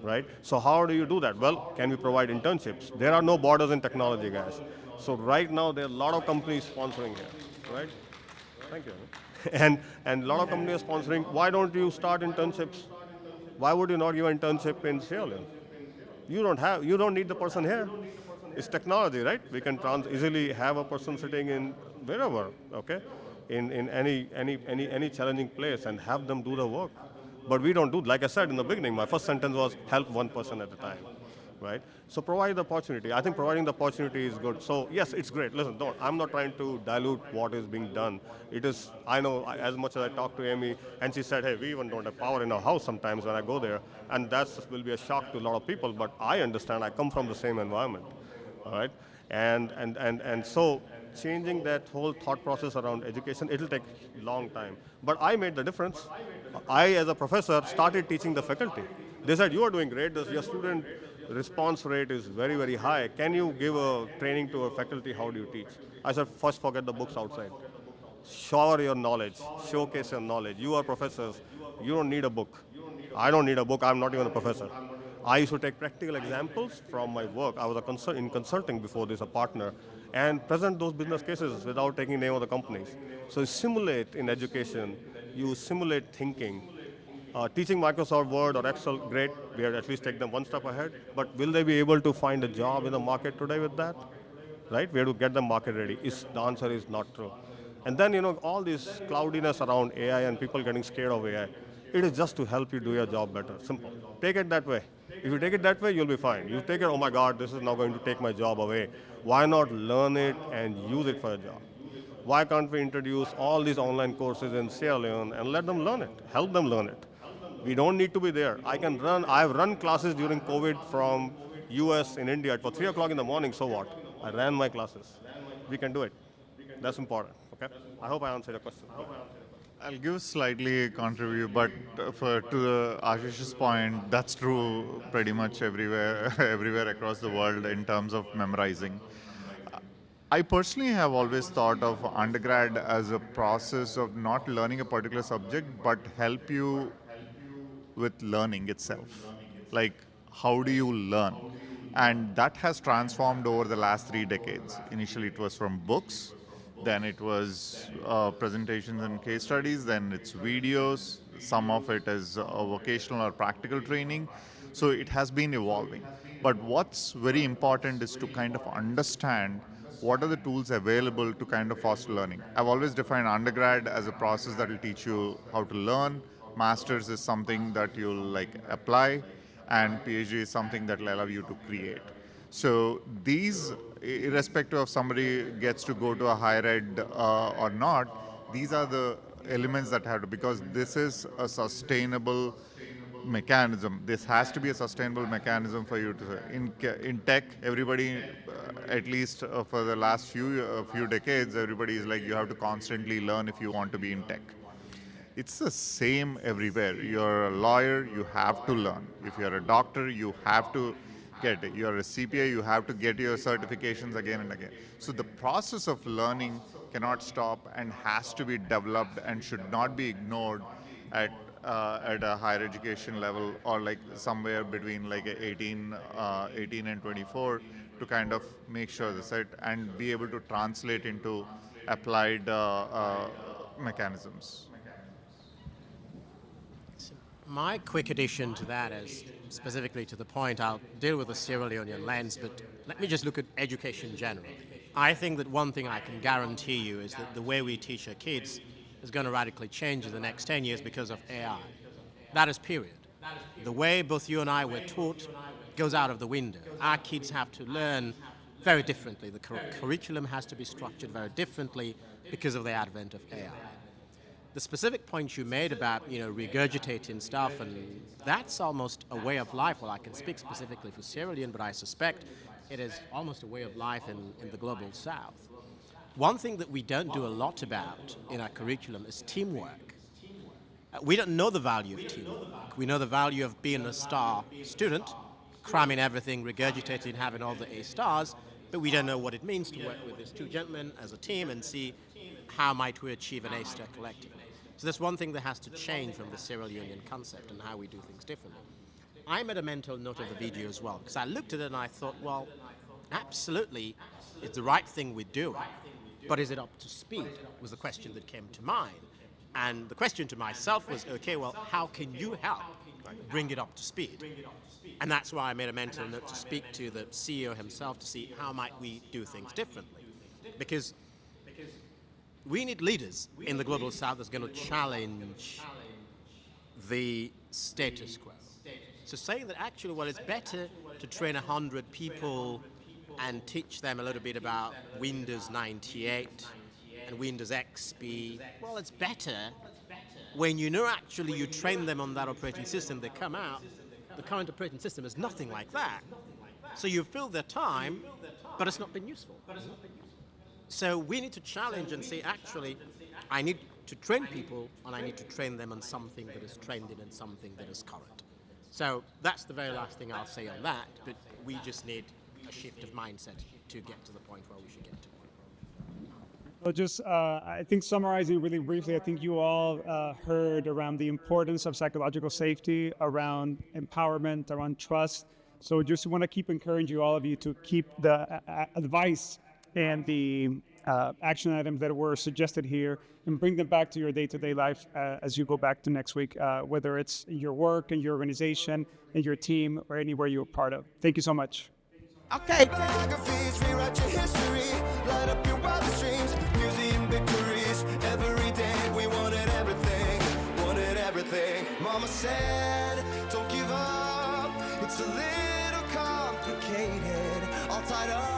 right? So how do you do that? Well, can we provide internships? There are no borders in technology, guys. So right now there are a lot of companies sponsoring here, right? Thank you. And a lot of companies are sponsoring. Why don't you start internships? Why would you not give an internship in Sierra Leone? You don't need the person here. It's technology, right? We can easily have a person sitting in wherever, okay? In any challenging place and have them do the work. But we don't do, like I said in the beginning, my first sentence was help one person at a time, right? So provide the opportunity. I think providing the opportunity is good. So yes, it's great. Listen, I'm not trying to dilute what is being done. It is, I know as much as I talked to Amy, and she said, hey, we even don't have power in our house sometimes when I go there, and that will be a shock to a lot of people, but I understand, I come from the same environment, all right? And so changing that whole thought process around education, it'll take a long time. But I made the difference. I, as a professor, started teaching the faculty. They said, you are doing great, your student response rate is very, very high. Can you give a training to a faculty, how do you teach? I said, first forget the books outside. Shower your knowledge, showcase your knowledge. You are professors, you don't need a book. I don't need a book, I'm not even a professor. I used to take practical examples from my work. I was in consulting before this, a partner, and present those business cases without taking the name of the companies. So you simulate in education, you simulate thinking. Teaching Microsoft Word or Excel, great, we have at least take them one step ahead, but will they be able to find a job in the market today with that? Right, we have to get them market ready. The answer is not true. And then, you know, all this cloudiness around AI and people getting scared of AI, it is just to help you do your job better, simple. Take it that way. If you take it that way, you'll be fine. You take it, oh my God, this is now going to take my job away. Why not learn it and use it for a job? Why can't we introduce all these online courses in Sierra Leone and let them learn it, help them learn it? We don't need to be there. I've run classes during COVID from US in India for 3 o'clock in the morning, so what? I ran my classes. We can do it. That's important, okay? I hope I answered your question. I'll give slightly contribute, but to Ashish's point, that's true pretty much everywhere, everywhere across the world in terms of memorizing. I personally have always thought of undergrad as a process of not learning a particular subject, but help you with learning itself. Like, how do you learn? And that has transformed over the last 3 decades. Initially, it was from books, then it was presentations and case studies, then it's videos, some of it is vocational or practical training. So it has been evolving. But what's very important is to kind of understand what are the tools available to kind of foster learning. I've always defined undergrad as a process that will teach you how to learn. Masters is something that you'll like apply, and PhD is something that will allow you to create. So these, irrespective of somebody gets to go to a higher ed or not, these are the elements that have to, because this is a sustainable mechanism. This has to be a sustainable mechanism for you to. In tech, everybody, at least for the last few decades, everybody is like, you have to constantly learn if you want to be in tech. It's the same everywhere. You're a lawyer, you have to learn. If you're a doctor, you have to get it. You're a CPA, you have to get your certifications again and again. So the process of learning cannot stop and has to be developed and should not be ignored at a higher education level, or like somewhere between like 18 and 24, to kind of make sure the set and be able to translate into applied mechanisms. My quick addition to that is, specifically to the point, I'll deal with the Sierra Leonean lens, but let me just look at education generally. I think that one thing I can guarantee you is that the way we teach our kids is going to radically change in the next 10 years because of AI. That is period. The way both you and I were taught goes out of the window. Our kids have to learn very differently. The curriculum has to be structured very differently because of the advent of AI. The specific point you made about, regurgitating stuff, and that's almost a way of life. Well, I can speak specifically for Sierra Leone, but I suspect it is almost a way of life in the global south. One thing that we don't do a lot about in our curriculum is teamwork. We don't know the value of teamwork. We know the value of being a star student, cramming everything, regurgitating, having all the A stars, but we don't know what it means to work with these two gentlemen as a team and see how might we achieve an A star collectively. So that's one thing that has to change from the Sierra Leonean concept and how we do things differently. I made a mental note of the video as well, because I looked at it and I thought, well, absolutely, it's the right thing we do, but is it up to speed, was the question that came to mind. And the question to myself was, okay, well, how can you help bring it up to speed? And that's why I made a mental note to speak to the CEO himself to see how might we do things differently. Because we need leaders in the global south that's going to challenge the status quo. So saying that actually, well, it's better to train 100 people and teach them a little bit about Windows 98 and Windows XP, well, it's better when actually you train them on that operating system, they come out, the current operating system is nothing like that. So you fill their time, but it's not been useful. So we need to challenge and say, actually, I need to train people, and I need to train them on something that is trending and something that is current. So that's the very last thing I'll say on that, but we just need a shift of mindset to get to the point where we should get to. Well, just I think summarizing really briefly, I think you all heard around the importance of psychological safety, around empowerment, around trust. So just want to keep encouraging all of you to keep the advice and the action items that were suggested here and bring them back to your day-to-day life as you go back to next week, whether it's your work and your organization and your team or anywhere you're part of. Thank you so much. Okay. Biographies, rewrite your history, light up your wildest dreams, museum victories. Every day we wanted everything. Mama said, don't give up, it's a little complicated, all tied up.